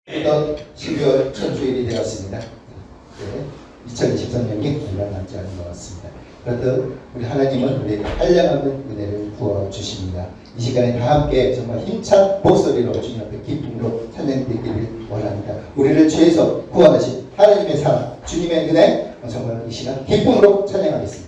또 12월 첫 주일이 되었습니다. 네, 2023년이 얼마 남지 않은 것 같습니다. 그렇듯 우리 하나님은 우리에게 한량없는 은혜를 부어주십니다. 이 시간에 다 함께 정말 힘찬 목소리로 주님 앞에 기쁨으로 찬양드리기를 원합니다. 우리를 죄에서 구원하신 하나님의 사랑, 주님의 은혜, 정말 이 시간 기쁨으로 찬양하겠습니다.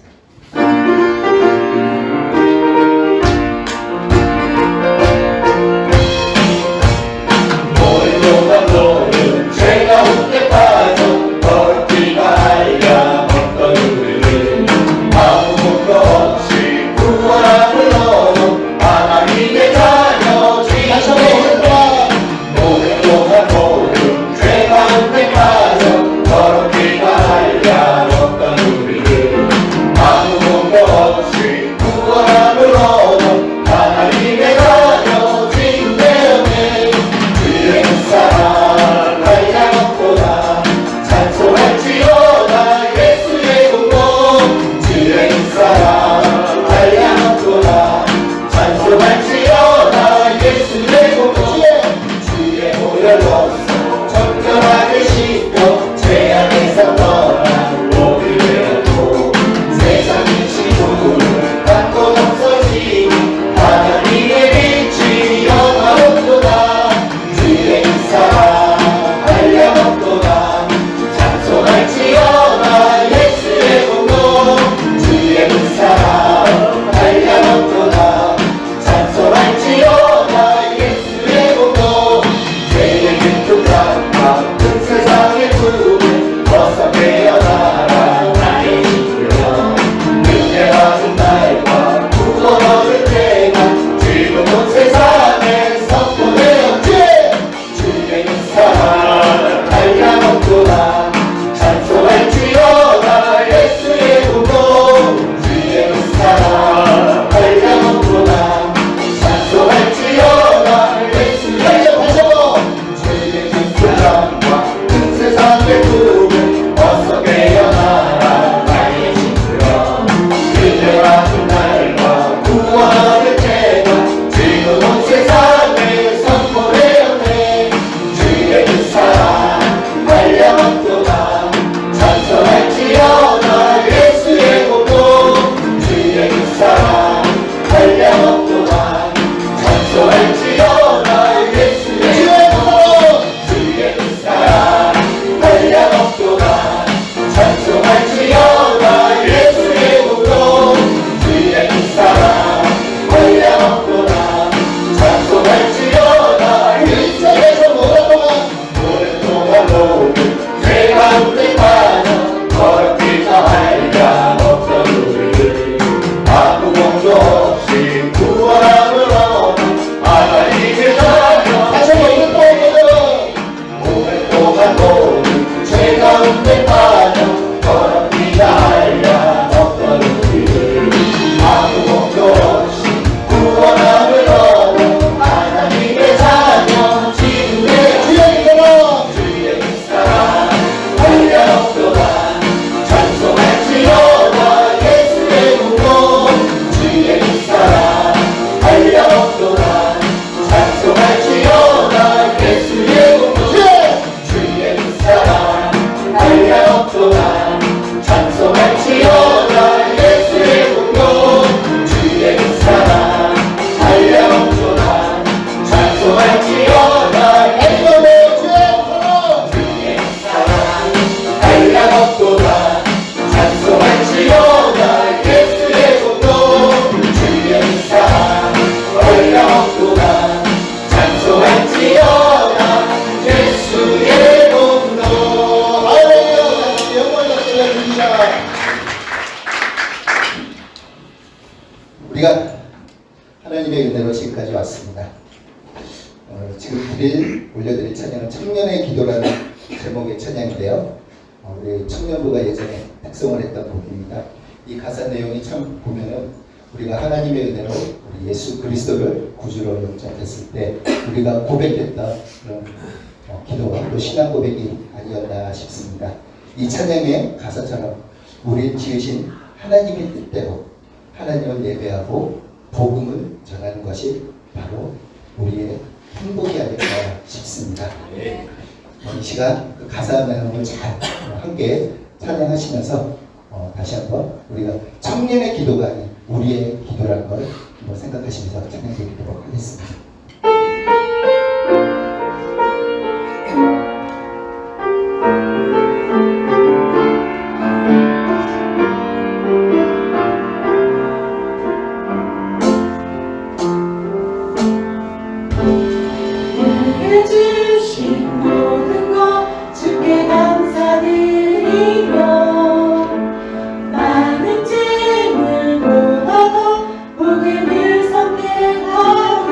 우리가 하나님의 은혜로 지금까지 왔습니다. 지금 올려드릴 찬양은 청년의 기도라는 제목의 찬양인데요. 우리 청년부가 예전에 작성을 했던 곡입니다. 이 가사 내용이 참 보면은 우리가 하나님의 은혜로 우리 예수 그리스도를 구주로 영접했을 때 우리가 고백했던 그런 기도와 또 신앙 고백이 아니었나 싶습니다. 이 찬양의 가사처럼 우리를 지으신 하나님의 뜻대로 하나님을 예배하고 복음을 전하는 것이 바로 우리의 행복이 아닐까 싶습니다. 이 시간 그 가사 내용을 잘 함께 찬양하시면서 다시 한번 우리가 청년의 기도가 아닌 우리의 기도라는 걸 한번 생각하시면서 찬양드리도록 하겠습니다. 주신 모든 것 주께 감사드리며 많은 짐을 모아도 복음을 선택하고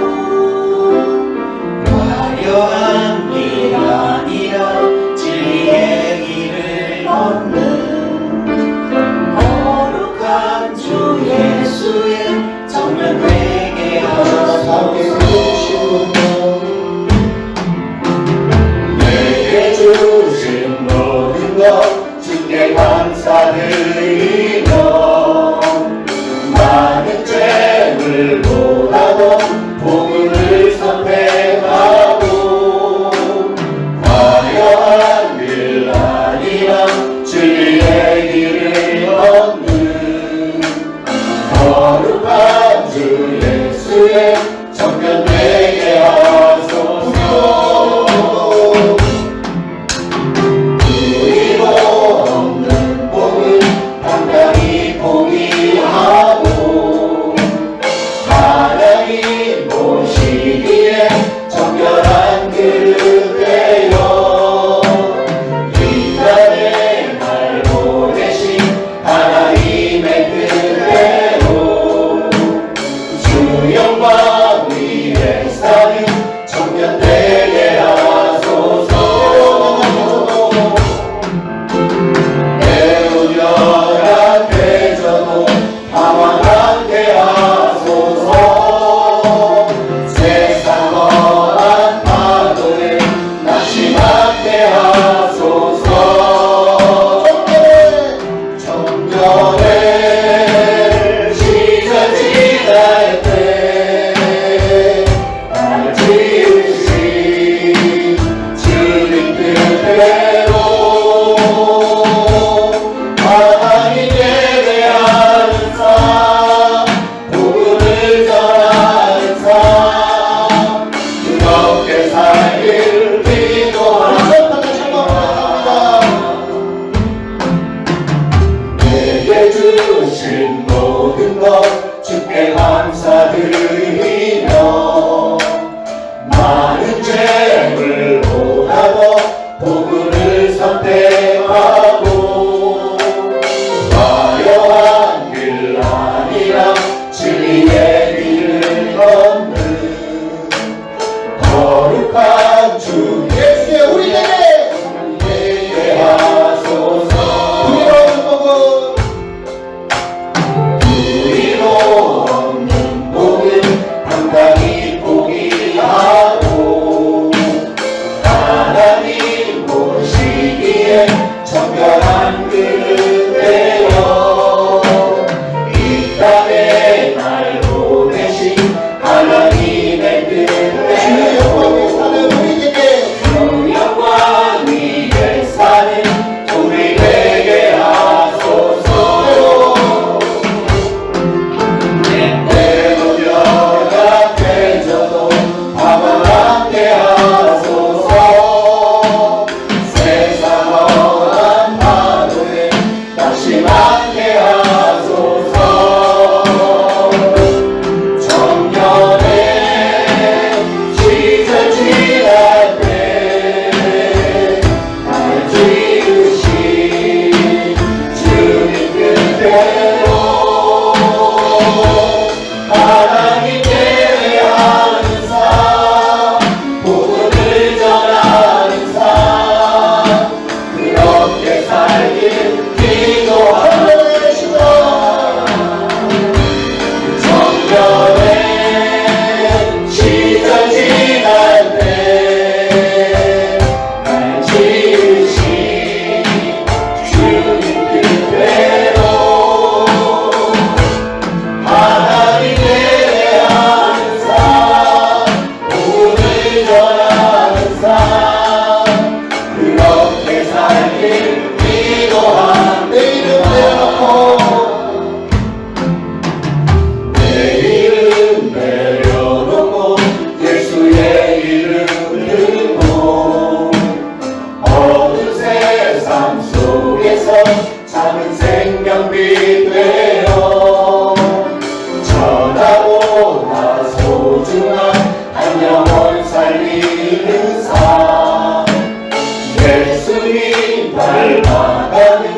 예수님 닮아가는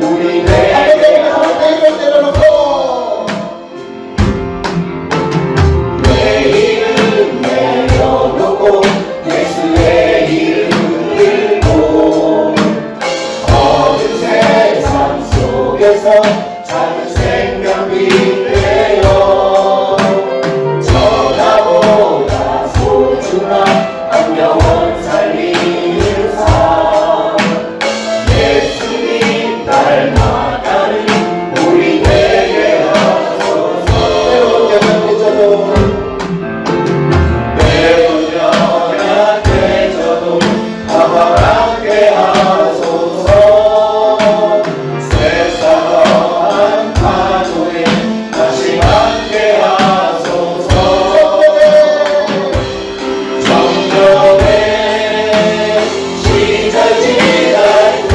우리 내게 내려놓고 내일은 내려놓고 예수의 이름 들고 어두운 세상 속에서 작은 생명이 되어 전하보다 소중한 한 영혼 살리는 삶 예수님 닮아가는 우리 되게 하소서 매번 연약해져도 가만하게 하소서 세상한 파도에 다시 함께 하소서 정점에 시절 지날 때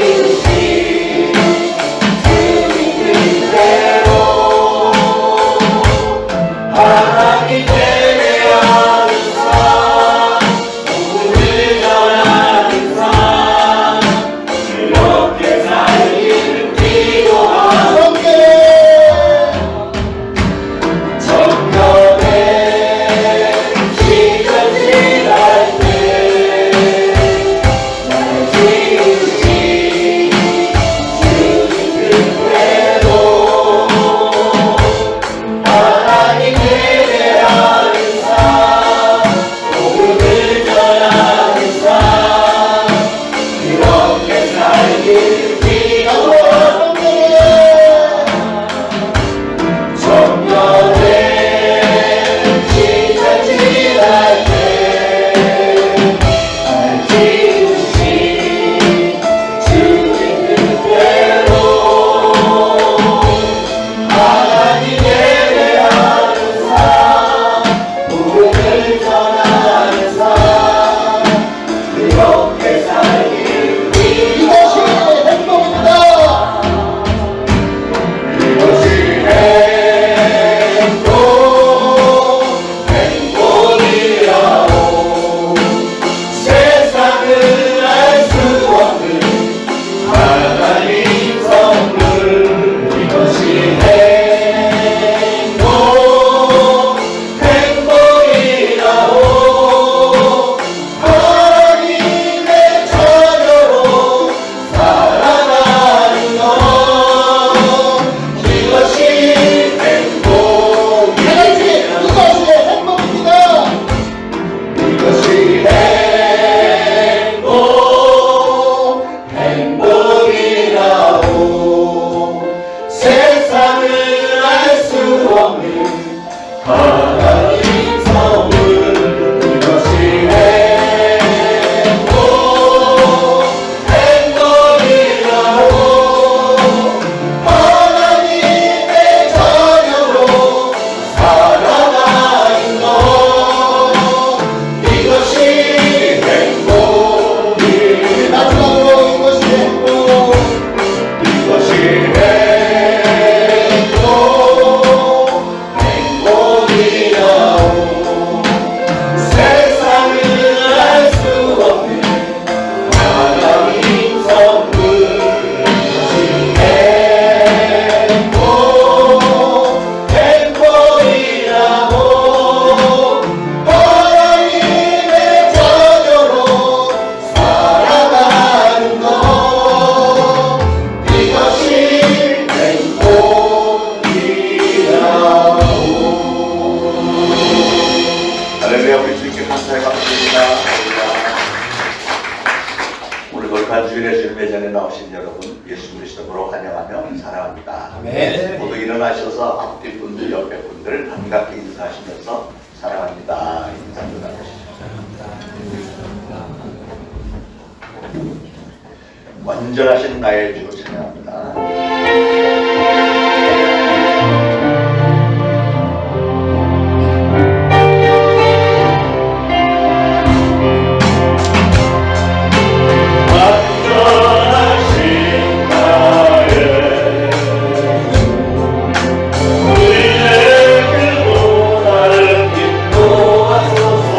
안기우신 주님 그대로 하나님 예배하는 삶 복음을 전하는 삶 이렇게 살기를 기도하오니 정점에 시절 지날 때 나를 지으신 주님 그대로 하나님 예배하는 삶 복음을 전하는 삶 이렇게 살기를 기도하오니 정점에 시절 지날 때날 지으신 주님 그대로 하나님 예배하는 삶 복음을 전하는 삶 이렇게 살기를 이것이 행복입니다. 이것이 행복이라오 세상을 알 수 없는 하나님 선물 이것이 행복이라오 하나님의 자녀로 살아가는 것 이것이 행복이라오 이것이 행복이라오 세상을 알 수 없는 하나님 선물 이것이 행복이라오 하나님의 자녀로 살아가는 것 이것이 행복이라오 마지막으로 이것이 행복. 이것이 행복이라오 세상을 알 수 없는 하나님 선물 이것이 행복이라오 하나님의 자녀로 살아가는 것 이것이 행복이라오 할렐루야 우리 주님께 감사의 박수입니다. 오늘 돌판 주일의 주님의 전에 나오신 여러분 예수 그리스도로 환영하며 사랑합니다. 아멘. 모두 일어나셔서 앞뒤 분들 옆에 분들 반갑게 인사하시면서 사랑합니다. 인사도 나누시죠. 완전하신 나의 주 찬양합니다. 완전하신 나의 우리의 길로 나를 인도하소서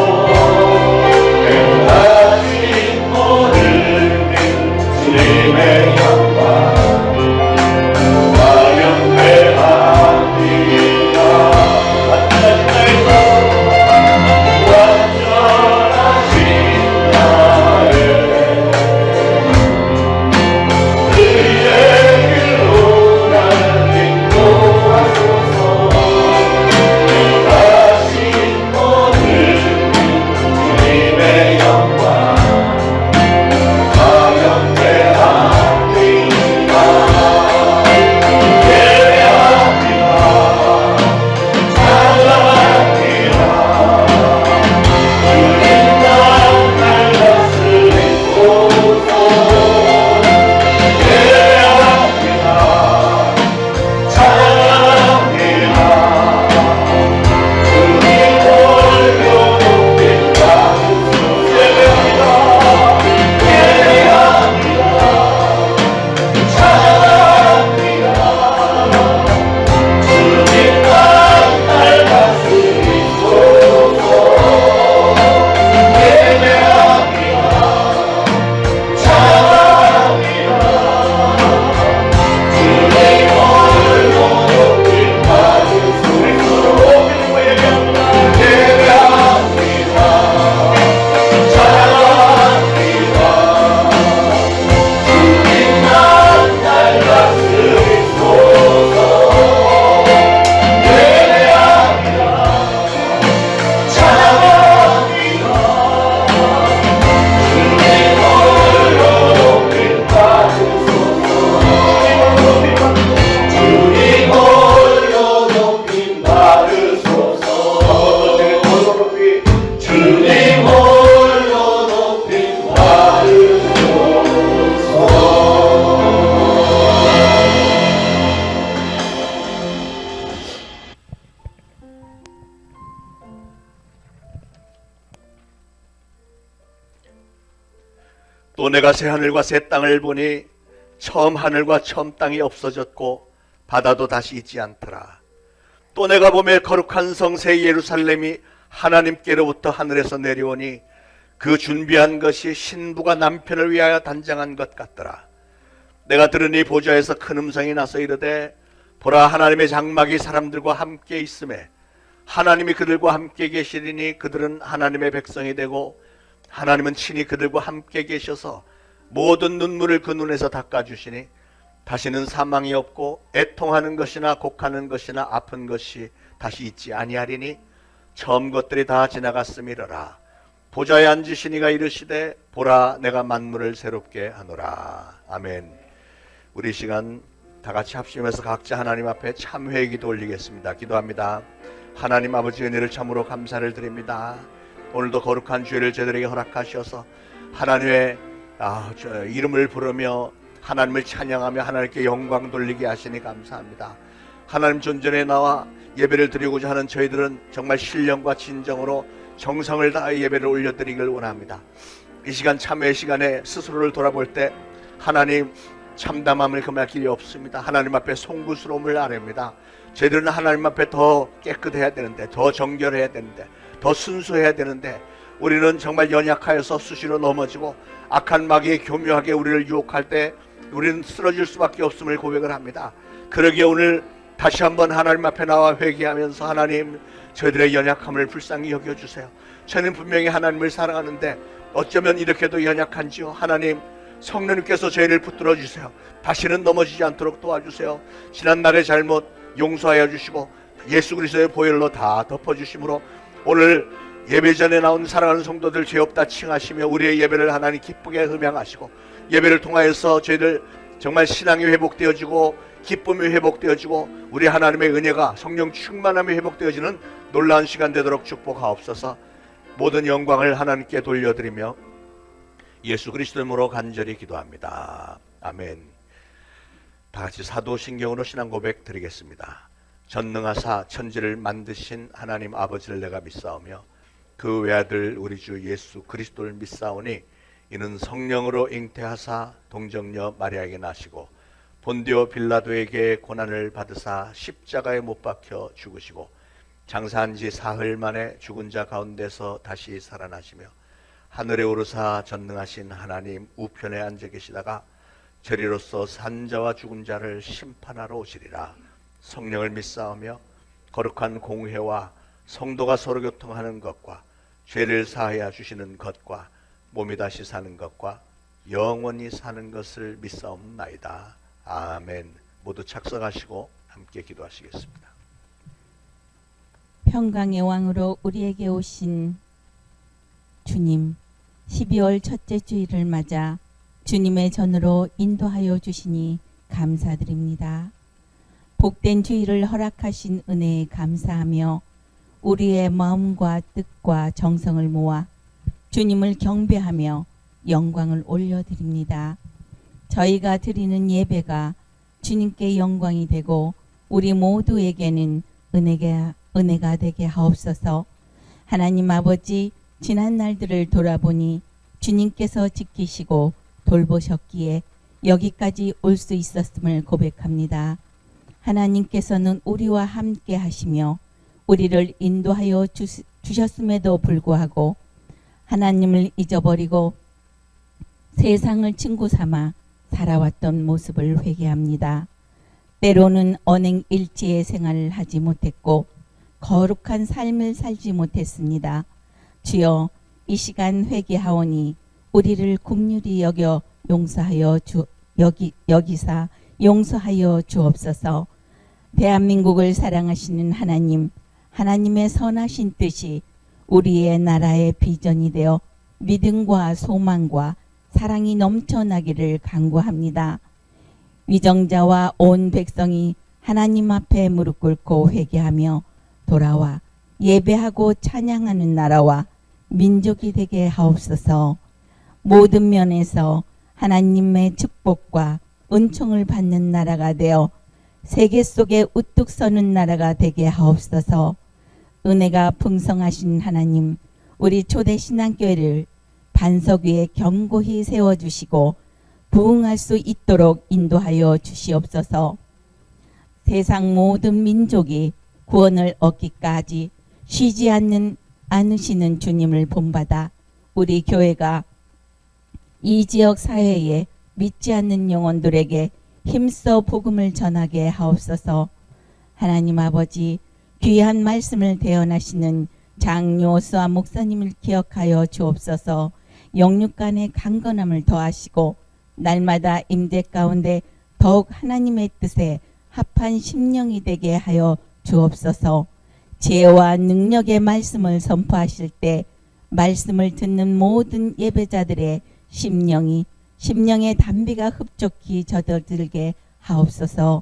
또 내가 새 하늘과 새 땅을 보니 처음 하늘과 처음 땅이 없어졌고 바다도 다시 있지 않더라. 또 내가 보매 거룩한 성 새 예루살렘이 하나님께로부터 하늘에서 내려오니 그 준비한 것이 신부가 남편을 위하여 단장한 것 같더라. 내가 들으니 보좌에서 큰 음성이 나서 이르되 보라, 하나님의 장막이 사람들과 함께 있음에 하나님이 그들과 함께 계시리니 그들은 하나님의 백성이 되고 하나님은 친히 그들과 함께 계셔서 모든 눈물을 그 눈에서 닦아주시니 다시는 사망이 없고 애통하는 것이나 곡하는 것이나 아픈 것이 다시 있지 아니하리니 처음 것들이 다 지나갔음이러라. 보좌에 앉으시니가 이르시되 보라, 내가 만물을 새롭게 하노라. 아멘. 우리 시간 다 같이 합심해서 각자 하나님 앞에 참회의 기도 올리겠습니다. 기도합니다. 하나님 아버지, 은혜를 참으로 감사를 드립니다. 오늘도 거룩한 주일을 저희들에게 허락하셔서 하나님의 이름을 부르며 하나님을 찬양하며 하나님께 영광 돌리게 하시니 감사합니다. 하나님 존전에 나와 예배를 드리고자 하는 저희들은 정말 신령과 진정으로 정성을 다해 예배를 올려드리길 원합니다. 이 시간 참회의 시간에 스스로를 돌아볼 때 하나님 참담함을 금할 길이 없습니다. 하나님 앞에 송구스러움을 아뢰입니다. 저희들은 하나님 앞에 더 깨끗해야 되는데, 더 정결해야 되는데, 더 순수해야 되는데 우리는 정말 연약하여서 수시로 넘어지고 악한 마귀에 교묘하게 우리를 유혹할 때 우리는 쓰러질 수밖에 없음을 고백을 합니다. 그러기에 오늘 다시 한번 하나님 앞에 나와 회개하면서 하나님, 저희들의 연약함을 불쌍히 여겨주세요. 저는 분명히 하나님을 사랑하는데 어쩌면 이렇게도 연약한지요. 하나님, 성령님께서 저희를 붙들어 주세요. 다시는 넘어지지 않도록 도와주세요. 지난날의 잘못 용서하여 주시고 예수 그리스도의 보혈로 다 덮어주심으로 오늘 예배 전에 나온 사랑하는 성도들 죄 없다 칭하시며 우리의 예배를 하나님 기쁘게 흠양하시고 예배를 통하여서 저희들 정말 신앙이 회복되어지고 기쁨이 회복되어지고 우리 하나님의 은혜가 성령 충만함이 회복되어지는 놀라운 시간 되도록 축복하옵소서. 모든 영광을 하나님께 돌려드리며 예수 그리스도 이름으로 간절히 기도합니다. 아멘. 다 같이 사도신경으로 신앙 고백 드리겠습니다. 전능하사 천지를 만드신 하나님 아버지를 내가 믿사오며 그 외아들 우리 주 예수 그리스도를 믿사오니 이는 성령으로 잉태하사 동정녀 마리아에게 나시고 본디오 빌라도에게 고난을 받으사 십자가에 못 박혀 죽으시고 장사한 지 사흘 만에 죽은 자 가운데서 다시 살아나시며 하늘에 오르사 전능하신 하나님 우편에 앉아 계시다가 저리로서 산 자와 죽은 자를 심판하러 오시리라. 성령을 믿사오며 거룩한 공회와 성도가 서로 교통하는 것과 죄를 사하여 주시는 것과 몸이 다시 사는 것과 영원히 사는 것을 믿사옵나이다. 아멘. 모두 착석하시고 함께 기도하시겠습니다. 평강의 왕으로 우리에게 오신 주님, 12월 첫째 주일을 맞아 주님의 전으로 인도하여 주시니 감사드립니다. 복된 주일을 허락하신 은혜에 감사하며 우리의 마음과 뜻과 정성을 모아 주님을 경배하며 영광을 올려드립니다. 저희가 드리는 예배가 주님께 영광이 되고 우리 모두에게는 은혜가 되게 하옵소서. 하나님 아버지, 지난 날들을 돌아보니 주님께서 지키시고 돌보셨기에 여기까지 올 수 있었음을 고백합니다. 하나님께서는 우리와 함께 하시며 우리를 인도하여 주셨음에도 불구하고 하나님을 잊어버리고 세상을 친구 삼아 살아왔던 모습을 회개합니다. 때로는 언행일치의 생활을 하지 못했고 거룩한 삶을 살지 못했습니다. 주여, 이 시간 회개하오니 우리를 긍휼히 여겨 여기사 용서하여 주옵소서. 대한민국을 사랑하시는 하나님, 하나님의 선하신 뜻이 우리의 나라의 비전이 되어 믿음과 소망과 사랑이 넘쳐나기를 간구합니다. 위정자와 온 백성이 하나님 앞에 무릎 꿇고 회개하며 돌아와 예배하고 찬양하는 나라와 민족이 되게 하옵소서. 모든 면에서 하나님의 축복과 은총을 받는 나라가 되어 세계 속에 우뚝 서는 나라가 되게 하옵소서. 은혜가 풍성하신 하나님, 우리 초대신앙교회를 반석 위에 견고히 세워주시고 부응할 수 있도록 인도하여 주시옵소서. 세상 모든 민족이 구원을 얻기까지 쉬지 않으시는 주님을 본받아 우리 교회가 이 지역 사회에 믿지 않는 영혼들에게 힘써 복음을 전하게 하옵소서. 하나님 아버지, 귀한 말씀을 대언하시는 장요수아 목사님을 기억하여 주옵소서. 영육간의 강건함을 더하시고 날마다 임대 가운데 더욱 하나님의 뜻에 합한 심령이 되게 하여 주옵소서. 지혜와 능력의 말씀을 선포하실 때 말씀을 듣는 모든 예배자들의 심령의 담비가 흡족히 젖어들게 하옵소서.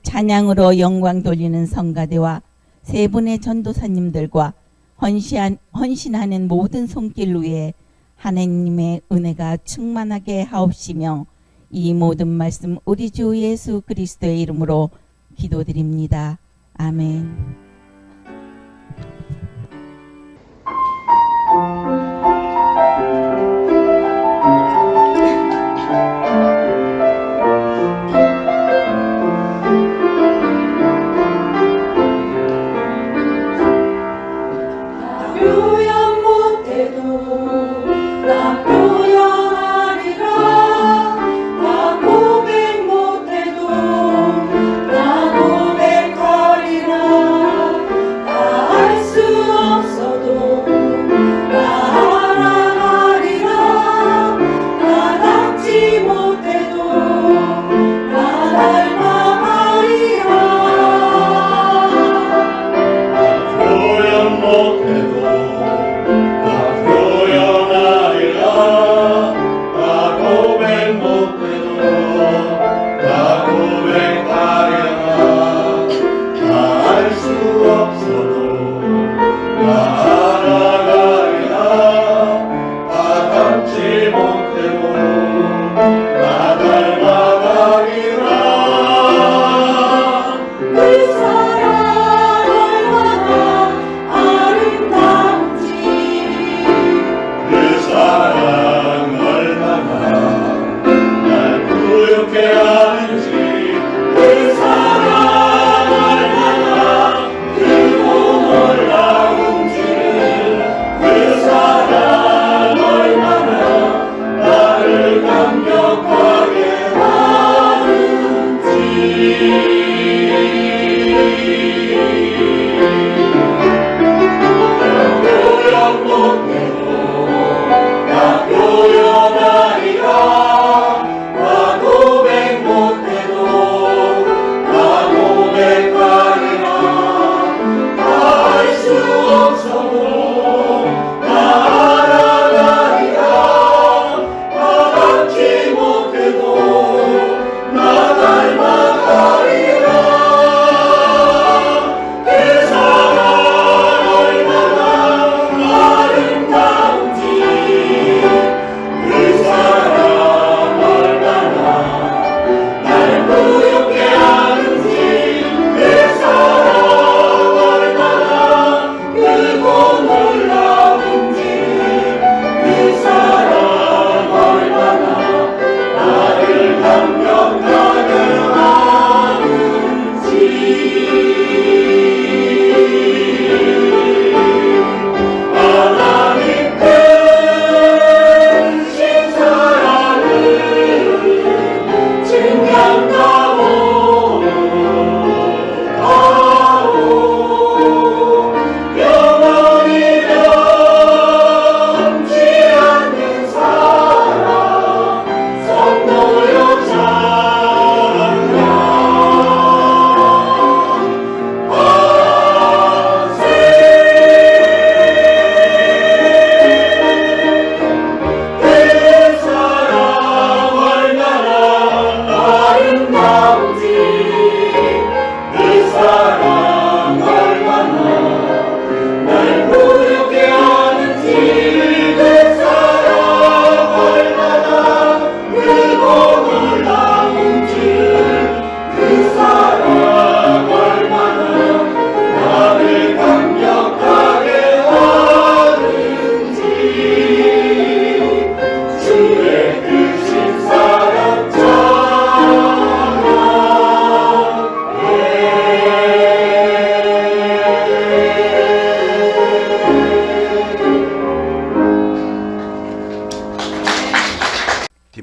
찬양으로 영광 돌리는 성가대와 세 분의 전도사님들과 헌신하는 모든 손길 위에 하나님의 은혜가 충만하게 하옵시며 이 모든 말씀 우리 주 예수 그리스도의 이름으로 기도드립니다. 아멘. 표현 못해도 나 표현하리라. 나 고백 못해도 나 고백하리라.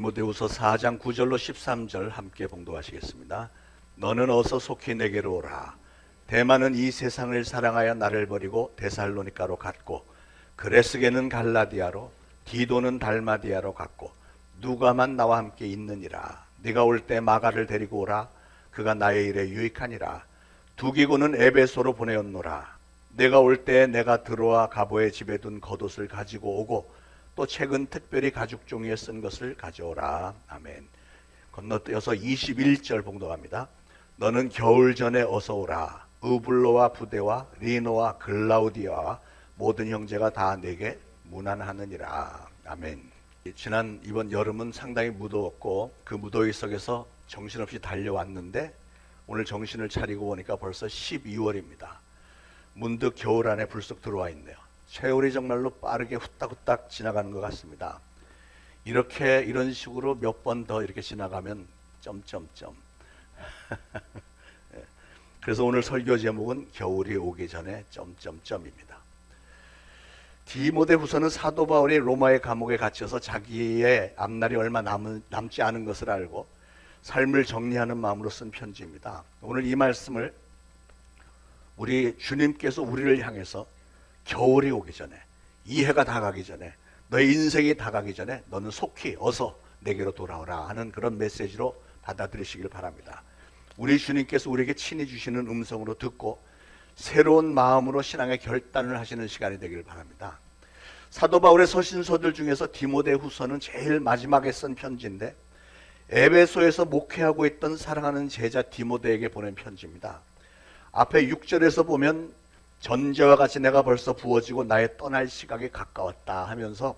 디모데후서 4장 9절로 13절 함께 봉독하시겠습니다. 너는 어서 속히 내게로 오라. 대만은 이 세상을 사랑하여 나를 버리고 데살로니가로 갔고 그레스게는 갈라디아로 디도는 달마디아로 갔고 누가만 나와 함께 있느니라. 네가 올 때 마가를 데리고 오라. 그가 나의 일에 유익하니라. 두기고는 에베소로 보내었노라. 내가 올 때 내가 들어와 가보의 집에 둔 겉옷을 가지고 오고 또 책은 특별히 가죽 종이에 쓴 것을 가져오라. 아멘. 건너뛰어서 21절 봉독합니다. 너는 겨울 전에 어서 오라. 의블로와 부데와 리노와 글라우디아와 모든 형제가 다 내게 문안하느니라. 아멘. 이번 여름은 상당히 무더웠고 그 무더위 속에서 정신없이 달려왔는데 오늘 정신을 차리고 보니까 벌써 12월입니다. 문득 겨울 안에 불쑥 들어와 있네요. 세월이 정말로 빠르게 후딱후딱 지나가는 것 같습니다. 이런 식으로 몇 번 더 이렇게 지나가면 점점점. 그래서 오늘 설교 제목은 겨울이 오기 전에 점점점입니다. 디모데후서는 사도 바울이 로마의 감옥에 갇혀서 자기의 앞날이 얼마 남지 않은 것을 알고 삶을 정리하는 마음으로 쓴 편지입니다. 오늘 이 말씀을 우리 주님께서 우리를 향해서 겨울이 오기 전에, 이 해가 다 가기 전에, 너의 인생이 다 가기 전에 너는 속히 어서 내게로 돌아오라 하는 그런 메시지로 받아들이시길 바랍니다. 우리 주님께서 우리에게 친히 주시는 음성으로 듣고 새로운 마음으로 신앙의 결단을 하시는 시간이 되길 바랍니다. 사도 바울의 서신서들 중에서 디모데후서는 제일 마지막에 쓴 편지인데 에베소에서 목회하고 있던 사랑하는 제자 디모데에게 보낸 편지입니다. 앞에 6절에서 보면 전제와 같이 내가 벌써 부어지고 나의 떠날 시각이 가까웠다 하면서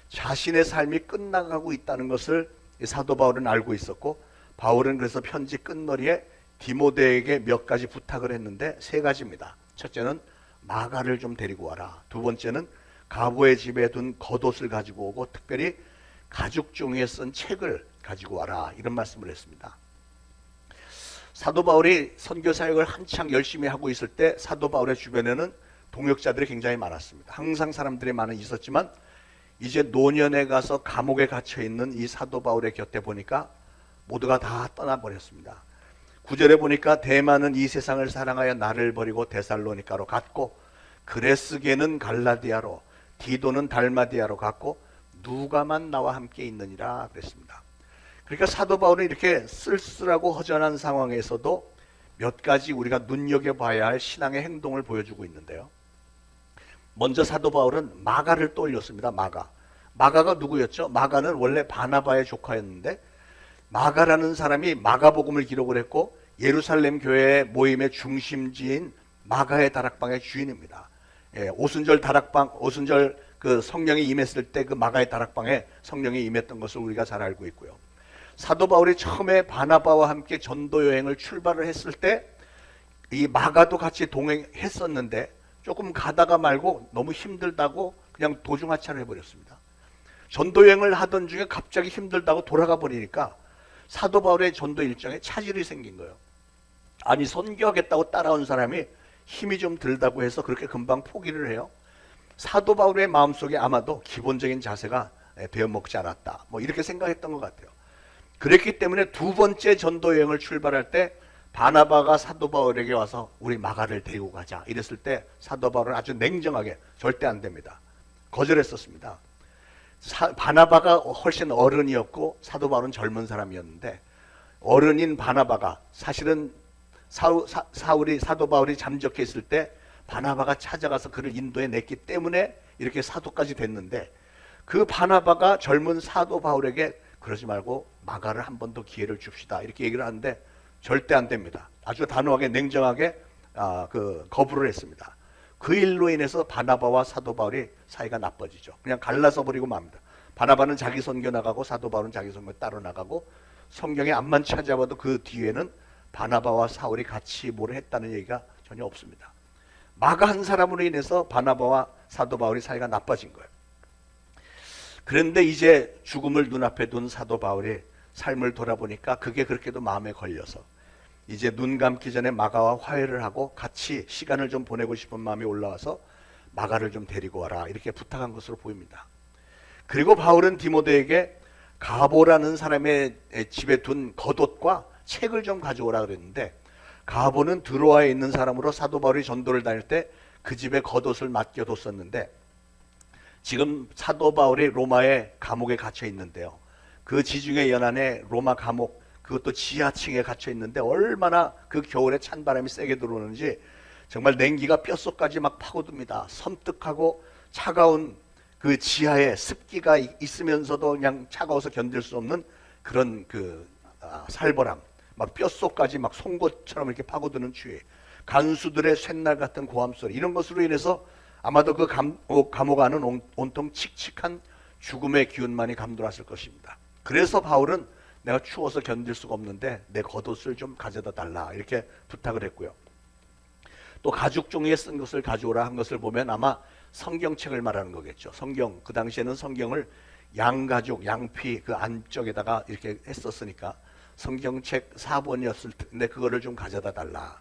자신의 삶이 끝나가고 있다는 것을 사도 바울은 알고 있었고 바울은 그래서 편지 끝머리에 디모데에게 몇 가지 부탁을 했는데 3가지입니다. 첫째는 마가를 좀 데리고 와라. 두 번째는 가보의 집에 둔 겉옷을 가지고 오고 특별히 가죽 종이에 쓴 책을 가지고 와라. 이런 말씀을 했습니다. 사도 바울이 선교 사역을 한창 열심히 하고 있을 때 사도 바울의 주변에는 동역자들이 굉장히 많았습니다. 항상 사람들이 많이 있었지만 이제 노년에 가서 감옥에 갇혀 있는 이 사도 바울의 곁에 보니까 모두가 다 떠나버렸습니다. 9절에 보니까 대만은 이 세상을 사랑하여 나를 버리고 데살로니가로 갔고 그레스게는 갈라디아로 디도는 달마디아로 갔고 누가만 나와 함께 있느니라 그랬습니다. 그러니까 사도 바울은 이렇게 쓸쓸하고 허전한 상황에서도 몇 가지 우리가 눈여겨봐야 할 신앙의 행동을 보여주고 있는데요. 먼저 사도 바울은 마가를 떠올렸습니다. 마가가 누구였죠? 마가는 원래 바나바의 조카였는데 마가라는 사람이 마가복음을 기록을 했고 예루살렘 교회의 모임의 중심지인 마가의 다락방의 주인입니다. 오순절 그 성령이 임했을 때 그 마가의 다락방에 성령이 임했던 것을 우리가 잘 알고 있고요. 사도 바울이 처음에 바나바와 함께 전도 여행을 출발을 했을 때 이 마가도 같이 동행했었는데 조금 가다가 말고 너무 힘들다고 그냥 도중 하차를 해버렸습니다. 전도 여행을 하던 중에 갑자기 힘들다고 돌아가 버리니까 사도 바울의 전도 일정에 차질이 생긴 거예요. 아니 선교하겠다고 따라온 사람이 힘이 좀 들다고 해서 그렇게 금방 포기를 해요. 사도 바울의 마음속에 아마도 기본적인 자세가 배워먹지 않았다. 이렇게 생각했던 것 같아요. 그랬기 때문에 두 번째 전도 여행을 출발할 때 바나바가 사도 바울에게 와서 우리 마가를 데리고 가자 이랬을 때 사도 바울은 아주 냉정하게 절대 안 됩니다. 거절했었습니다. 바나바가 훨씬 어른이었고 사도 바울은 젊은 사람이었는데 어른인 바나바가 사실은 사도 바울이 잠적해 있을 때 바나바가 찾아가서 그를 인도해 냈기 때문에 이렇게 사도까지 됐는데 그 바나바가 젊은 사도 바울에게 그러지 말고 마가를 한 번 더 기회를 줍시다 이렇게 얘기를 하는데 절대 안 됩니다. 아주 단호하게 냉정하게 거부를 했습니다. 그 일로 인해서 바나바와 사도 바울이 사이가 나빠지죠. 그냥 갈라서 버리고 맙니다. 바나바는 자기 선교 나가고 사도 바울은 자기 선교 따로 나가고 성경에 앞만 찾아봐도 그 뒤에는 바나바와 사울이 같이 뭘 했다는 얘기가 전혀 없습니다. 마가 한 사람으로 인해서 바나바와 사도 바울이 사이가 나빠진 거예요. 그런데 이제 죽음을 눈앞에 둔 사도 바울이 삶을 돌아보니까 그게 그렇게도 마음에 걸려서 이제 눈 감기 전에 마가와 화해를 하고 같이 시간을 좀 보내고 싶은 마음이 올라와서 마가를 좀 데리고 와라 이렇게 부탁한 것으로 보입니다. 그리고 바울은 디모데에게 가보라는 사람의 집에 둔 겉옷과 책을 좀 가져오라 그랬는데, 가보는 드로아에 있는 사람으로 사도 바울이 전도를 다닐 때 그 집에 겉옷을 맡겨뒀었는데, 지금 사도 바울이 로마의 감옥에 갇혀 있는데요. 그 지중해 연안에 로마 감옥, 그것도 지하층에 갇혀 있는데 얼마나 그 겨울에 찬바람이 세게 들어오는지 정말 냉기가 뼛속까지 막 파고듭니다. 섬뜩하고 차가운 그 지하에 습기가 있으면서도 그냥 차가워서 견딜 수 없는 그런 살벌함, 막 뼛속까지 막 송곳처럼 이렇게 파고드는 추위, 간수들의 쇳날 같은 고함 소리, 이런 것으로 인해서 아마도 그 감옥 안은 온통 칙칙한 죽음의 기운만이 감돌았을 것입니다. 그래서 바울은 내가 추워서 견딜 수가 없는데 내 겉옷을 좀 가져다 달라 이렇게 부탁을 했고요. 또 가죽 종이에 쓴 것을 가져오라 한 것을 보면 아마 성경책을 말하는 거겠죠. 성경, 그 당시에는 성경을 양가죽, 양피 그 안쪽에다가 이렇게 했었으니까 성경책 4번이었을 텐데 그거를 좀 가져다 달라.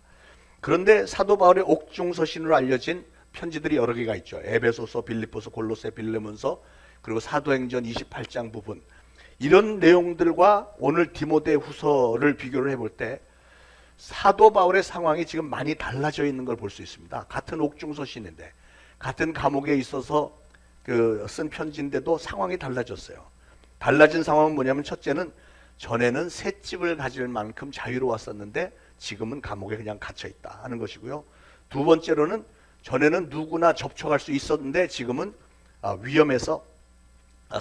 그런데 사도 바울의 옥중서신으로 알려진 편지들이 여러 개가 있죠. 에베소서, 빌립보서, 골로새, 빌레몬서, 그리고 사도행전 28장 부분, 이런 내용들과 오늘 디모데 후서를 비교를 해볼 때 사도 바울의 상황이 지금 많이 달라져 있는 걸 볼 수 있습니다. 같은 옥중서신인데, 같은 감옥에 있어서 쓴 편지인데도 상황이 달라졌어요. 달라진 상황은 뭐냐면, 첫째는 전에는 새 집을 가질 만큼 자유로웠었는데 지금은 감옥에 그냥 갇혀 있다 하는 것이고요. 두 번째로는 전에는 누구나 접촉할 수 있었는데 지금은 위험해서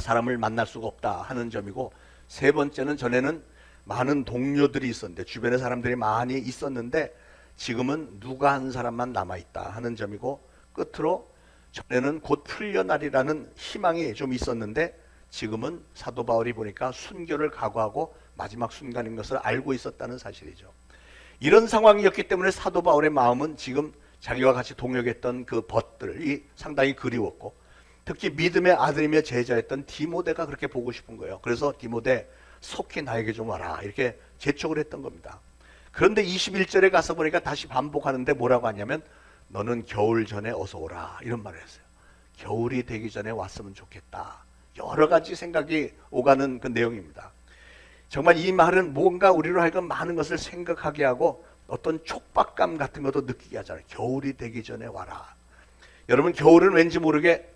사람을 만날 수가 없다 하는 점이고, 세 번째는 전에는 많은 동료들이 있었는데, 주변에 사람들이 많이 있었는데 지금은 누가 한 사람만 남아있다 하는 점이고, 끝으로 전에는 곧 풀려나리라는 희망이 좀 있었는데 지금은 사도 바울이 보니까 순교를 각오하고 마지막 순간인 것을 알고 있었다는 사실이죠. 이런 상황이었기 때문에 사도 바울의 마음은 지금 자기와 같이 동역했던 그 벗들이 상당히 그리웠고, 특히 믿음의 아들이며 제자였던 디모데가 그렇게 보고 싶은 거예요. 그래서 디모데 속히 나에게 좀 와라 이렇게 재촉을 했던 겁니다. 그런데 21절에 가서 보니까 다시 반복하는데 뭐라고 하냐면, 너는 겨울 전에 어서 오라 이런 말을 했어요. 겨울이 되기 전에 왔으면 좋겠다. 여러 가지 생각이 오가는 그 내용입니다. 정말 이 말은 뭔가 우리로 하여금 많은 것을 생각하게 하고 어떤 촉박감 같은 것도 느끼게 하잖아요. 겨울이 되기 전에 와라. 여러분, 겨울은 왠지 모르게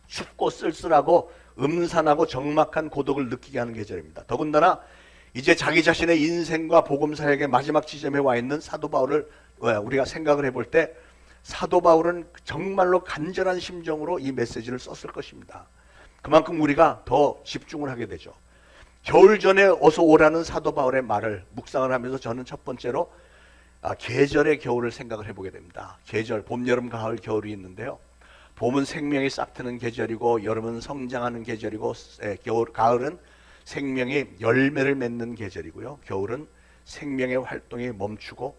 춥고 쓸쓸하고 음산하고 적막한 고독을 느끼게 하는 계절입니다. 더군다나 이제 자기 자신의 인생과 복음 사역의 마지막 지점에 와 있는 사도 바울을 우리가 생각을 해볼 때, 사도 바울은 정말로 간절한 심정으로 이 메시지를 썼을 것입니다. 그만큼 우리가 더 집중을 하게 되죠. 겨울 전에 어서 오라는 사도 바울의 말을 묵상을 하면서 저는 첫 번째로 계절의 겨울을 생각을 해보게 됩니다. 계절, 봄, 여름, 가을, 겨울이 있는데요. 봄은 생명이 싹트는 계절이고, 여름은 성장하는 계절이고, 가을은 생명이 열매를 맺는 계절이고요. 겨울은 생명의 활동이 멈추고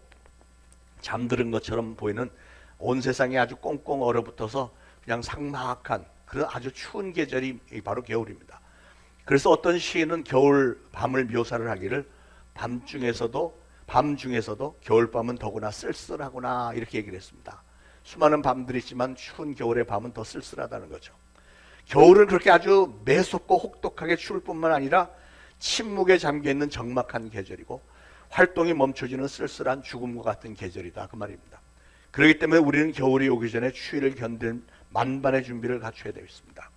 잠드는 것처럼 보이는, 온 세상이 아주 꽁꽁 얼어붙어서 그냥 삭막한 그런 아주 추운 계절이 바로 겨울입니다. 그래서 어떤 시인은 겨울 밤을 묘사를 하기를, 밤 중에서도 겨울밤은 더구나 쓸쓸하구나 이렇게 얘기를 했습니다. 수많은 밤들이 있지만 추운 겨울의 밤은 더 쓸쓸하다는 거죠. 겨울은 그렇게 아주 매섭고 혹독하게 추울 뿐만 아니라 침묵에 잠겨있는 적막한 계절이고, 활동이 멈춰지는 쓸쓸한 죽음과 같은 계절이다 그 말입니다. 그렇기 때문에 우리는 겨울이 오기 전에 추위를 견딜 만반의 준비를 갖춰야 되겠습니다.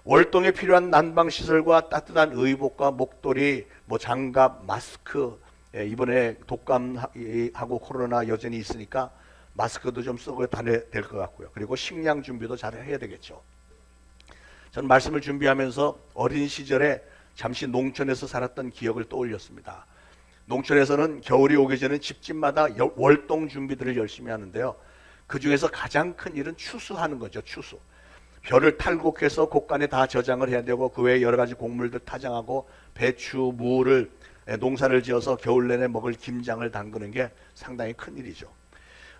월동에 필요한 난방시설과 따뜻한 의복과 목도리, 장갑, 마스크, 이번에 독감하고 코로나 여전히 있으니까 마스크도 좀 쓰고 다녀야 될 것 같고요. 그리고 식량 준비도 잘 해야 되겠죠. 저는 말씀을 준비하면서 어린 시절에 잠시 농촌에서 살았던 기억을 떠올렸습니다. 농촌에서는 겨울이 오기 전에 집집마다 월동 준비들을 열심히 하는데요. 그 중에서 가장 큰 일은 추수하는 거죠. 추수. 벼를 탈곡해서 곡간에 다 저장을 해야 되고, 그 외에 여러 가지 곡물들 타장하고, 배추, 무를, 농사를 지어서 겨울 내내 먹을 김장을 담그는 게 상당히 큰 일이죠.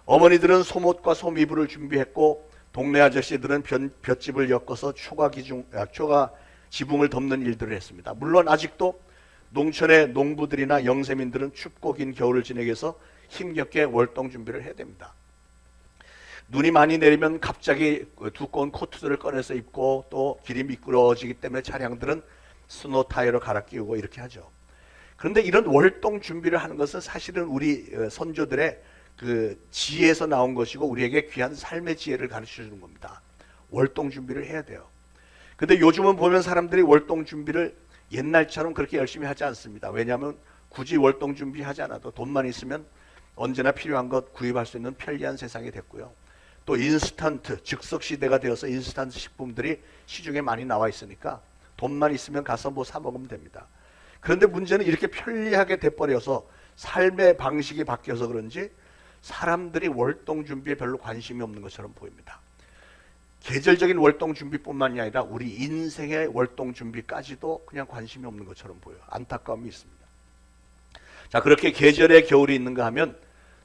어머니들은 소못과 소미불을 준비했고, 동네 아저씨들은 볏짚을 엮어서 초가 지붕을 덮는 일들을 했습니다. 물론 아직도 농촌의 농부들이나 영세민들은 춥고 긴 겨울을 지내기 위해서 힘겹게 월동 준비를 해야 됩니다. 눈이 많이 내리면 갑자기 두꺼운 코트들을 꺼내서 입고, 또 길이 미끄러워지기 때문에 차량들은 스노 타이어로 갈아 끼우고 이렇게 하죠. 그런데 이런 월동 준비를 하는 것은 사실은 우리 선조들의 그 지혜에서 나온 것이고 우리에게 귀한 삶의 지혜를 가르쳐 주는 겁니다. 월동 준비를 해야 돼요. 근데 요즘은 보면 사람들이 월동 준비를 옛날처럼 그렇게 열심히 하지 않습니다. 왜냐하면 굳이 월동 준비하지 않아도 돈만 있으면 언제나 필요한 것 구입할 수 있는 편리한 세상이 됐고요. 또 인스턴트, 즉석 시대가 되어서 인스턴트 식품들이 시중에 많이 나와 있으니까 돈만 있으면 가서 뭐 사 먹으면 됩니다. 그런데 문제는 이렇게 편리하게 돼버려서 삶의 방식이 바뀌어서 그런지 사람들이 월동 준비에 별로 관심이 없는 것처럼 보입니다. 계절적인 월동 준비뿐만이 아니라 우리 인생의 월동 준비까지도 그냥 관심이 없는 것처럼 보여요. 안타까움이 있습니다. 자, 그렇게 계절의 겨울이 있는가 하면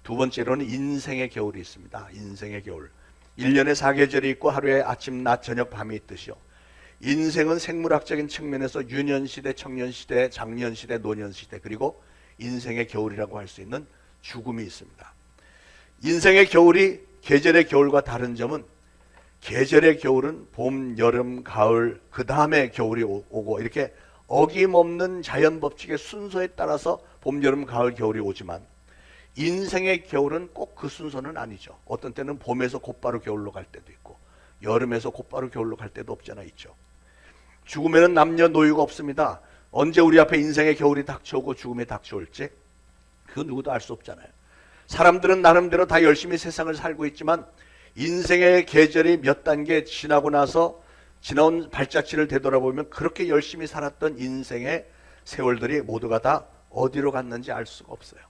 두 번째로는 인생의 겨울이 있습니다. 인생의 겨울. 1년에 4계절이 있고 하루에 아침, 낮, 저녁, 밤이 있듯이요. 인생은 생물학적인 측면에서 유년시대, 청년시대, 장년시대, 노년시대, 그리고 인생의 겨울이라고 할 수 있는 죽음이 있습니다. 인생의 겨울이 계절의 겨울과 다른 점은 계절의 겨울은 봄, 여름, 가을, 그 다음에 겨울이 오고 이렇게 어김없는 자연 법칙의 순서에 따라서 봄, 여름, 가을, 겨울이 오지만 인생의 겨울은 꼭 그 순서는 아니죠. 어떤 때는 봄에서 곧바로 겨울로 갈 때도 있고 여름에서 곧바로 겨울로 갈 때도 없잖아 있죠. 죽음에는 남녀노유가 없습니다. 언제 우리 앞에 인생의 겨울이 닥쳐오고 죽음이 닥쳐올지 그건 누구도 알 수 없잖아요. 사람들은 나름대로 다 열심히 세상을 살고 있지만 인생의 계절이 몇 단계 지나고 나서 지나온 발자취를 되돌아보면 그렇게 열심히 살았던 인생의 세월들이 모두가 다 어디로 갔는지 알 수가 없어요.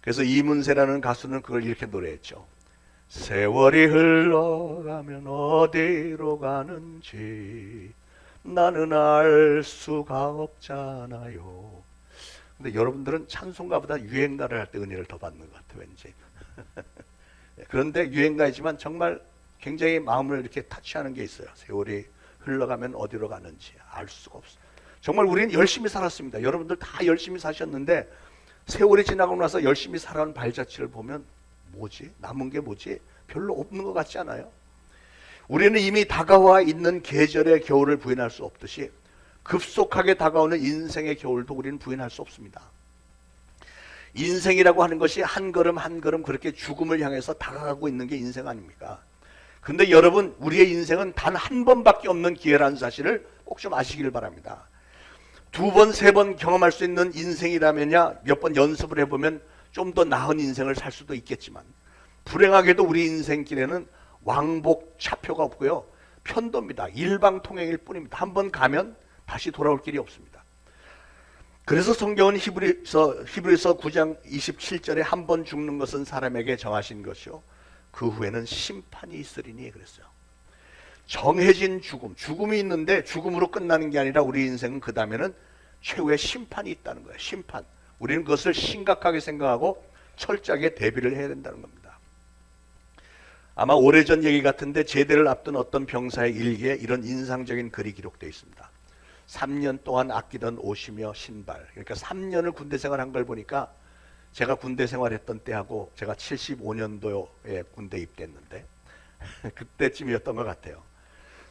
그래서 이문세라는 가수는 그걸 이렇게 노래했죠. 세월이 흘러가면 어디로 가는지 나는 알 수가 없잖아요. 근데 여러분들은 찬송가보다 유행가를 할 때 은혜를 더 받는 것 같아요, 왠지. 그런데 유행가이지만 정말 굉장히 마음을 이렇게 타치하는 게 있어요. 세월이 흘러가면 어디로 가는지 알 수가 없어요. 정말 우리는 열심히 살았습니다. 여러분들 다 열심히 사셨는데 세월이 지나고 나서 열심히 살아온 발자취를 보면 뭐지? 남은 게 뭐지? 별로 없는 것 같지 않아요? 우리는 이미 다가와 있는 계절의 겨울을 부인할 수 없듯이 급속하게 다가오는 인생의 겨울도 우리는 부인할 수 없습니다. 인생이라고 하는 것이 한 걸음 한 걸음 그렇게 죽음을 향해서 다가가고 있는 게 인생 아닙니까? 근데 여러분, 우리의 인생은 단 한 번밖에 없는 기회라는 사실을 꼭 좀 아시길 바랍니다. 두 번, 세 번 경험할 수 있는 인생이라면야 몇 번 연습을 해보면 좀 더 나은 인생을 살 수도 있겠지만 불행하게도 우리 인생길에는 왕복 차표가 없고요. 편도입니다. 일방통행일 뿐입니다. 한 번 가면 다시 돌아올 길이 없습니다. 그래서 성경은 히브리서 9장 27절에 한 번 죽는 것은 사람에게 정하신 것이요 그 후에는 심판이 있으리니 그랬어요. 정해진 죽음, 죽음이 있는데 죽음으로 끝나는 게 아니라 우리 인생은 그 다음에는 최후의 심판이 있다는 거예요. 심판. 우리는 그것을 심각하게 생각하고 철저하게 대비를 해야 된다는 겁니다. 아마 오래전 얘기 같은데 제대를 앞둔 어떤 병사의 일기에 이런 인상적인 글이 기록되어 있습니다. 3년 동안 아끼던 옷이며 신발. 그러니까 3년을 군대 생활한 걸 보니까 제가 군대 생활했던 때하고 제가 75년도에 군대 입대했는데 그때쯤이었던 것 같아요.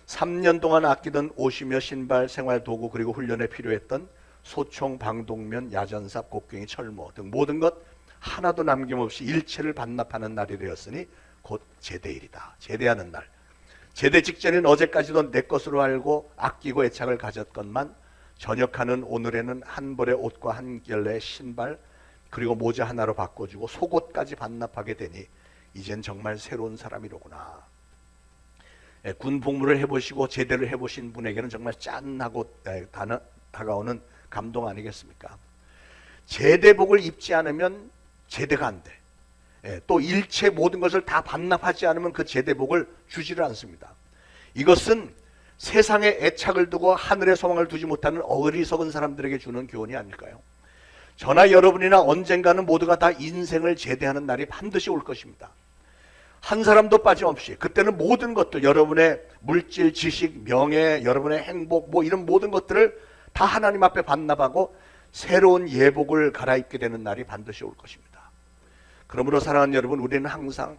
3년 동안 아끼던 옷이며 신발, 생활도구 그리고 훈련에 필요했던 소총, 방독면, 야전삽, 곡괭이, 철모 등 모든 것 하나도 남김없이 일체를 반납하는 날이 되었으니 곧 제대일이다. 제대하는 날. 제대 직전인 어제까지도 내 것으로 알고 아끼고 애착을 가졌건만 전역하는 오늘에는 한 벌의 옷과 한 켤레의 신발 그리고 모자 하나로 바꿔주고 속옷까지 반납하게 되니 이젠 정말 새로운 사람이로구나. 군 복무를 해보시고 제대를 해보신 분에게는 정말 짠하고 다가오는 감동 아니겠습니까? 제대복을 입지 않으면 제대가 안 돼. 또 일체 모든 것을 다 반납하지 않으면 그 제대복을 주지를 않습니다. 이것은 세상에 애착을 두고 하늘에 소망을 두지 못하는 어리석은 사람들에게 주는 교훈이 아닐까요? 저나 여러분이나 언젠가는 모두가 다 인생을 제대하는 날이 반드시 올 것입니다. 한 사람도 빠짐없이 그때는 모든 것들, 여러분의 물질, 지식, 명예, 여러분의 행복 뭐 이런 모든 것들을 다 하나님 앞에 반납하고 새로운 예복을 갈아입게 되는 날이 반드시 올 것입니다. 그러므로 사랑하는 여러분, 우리는 항상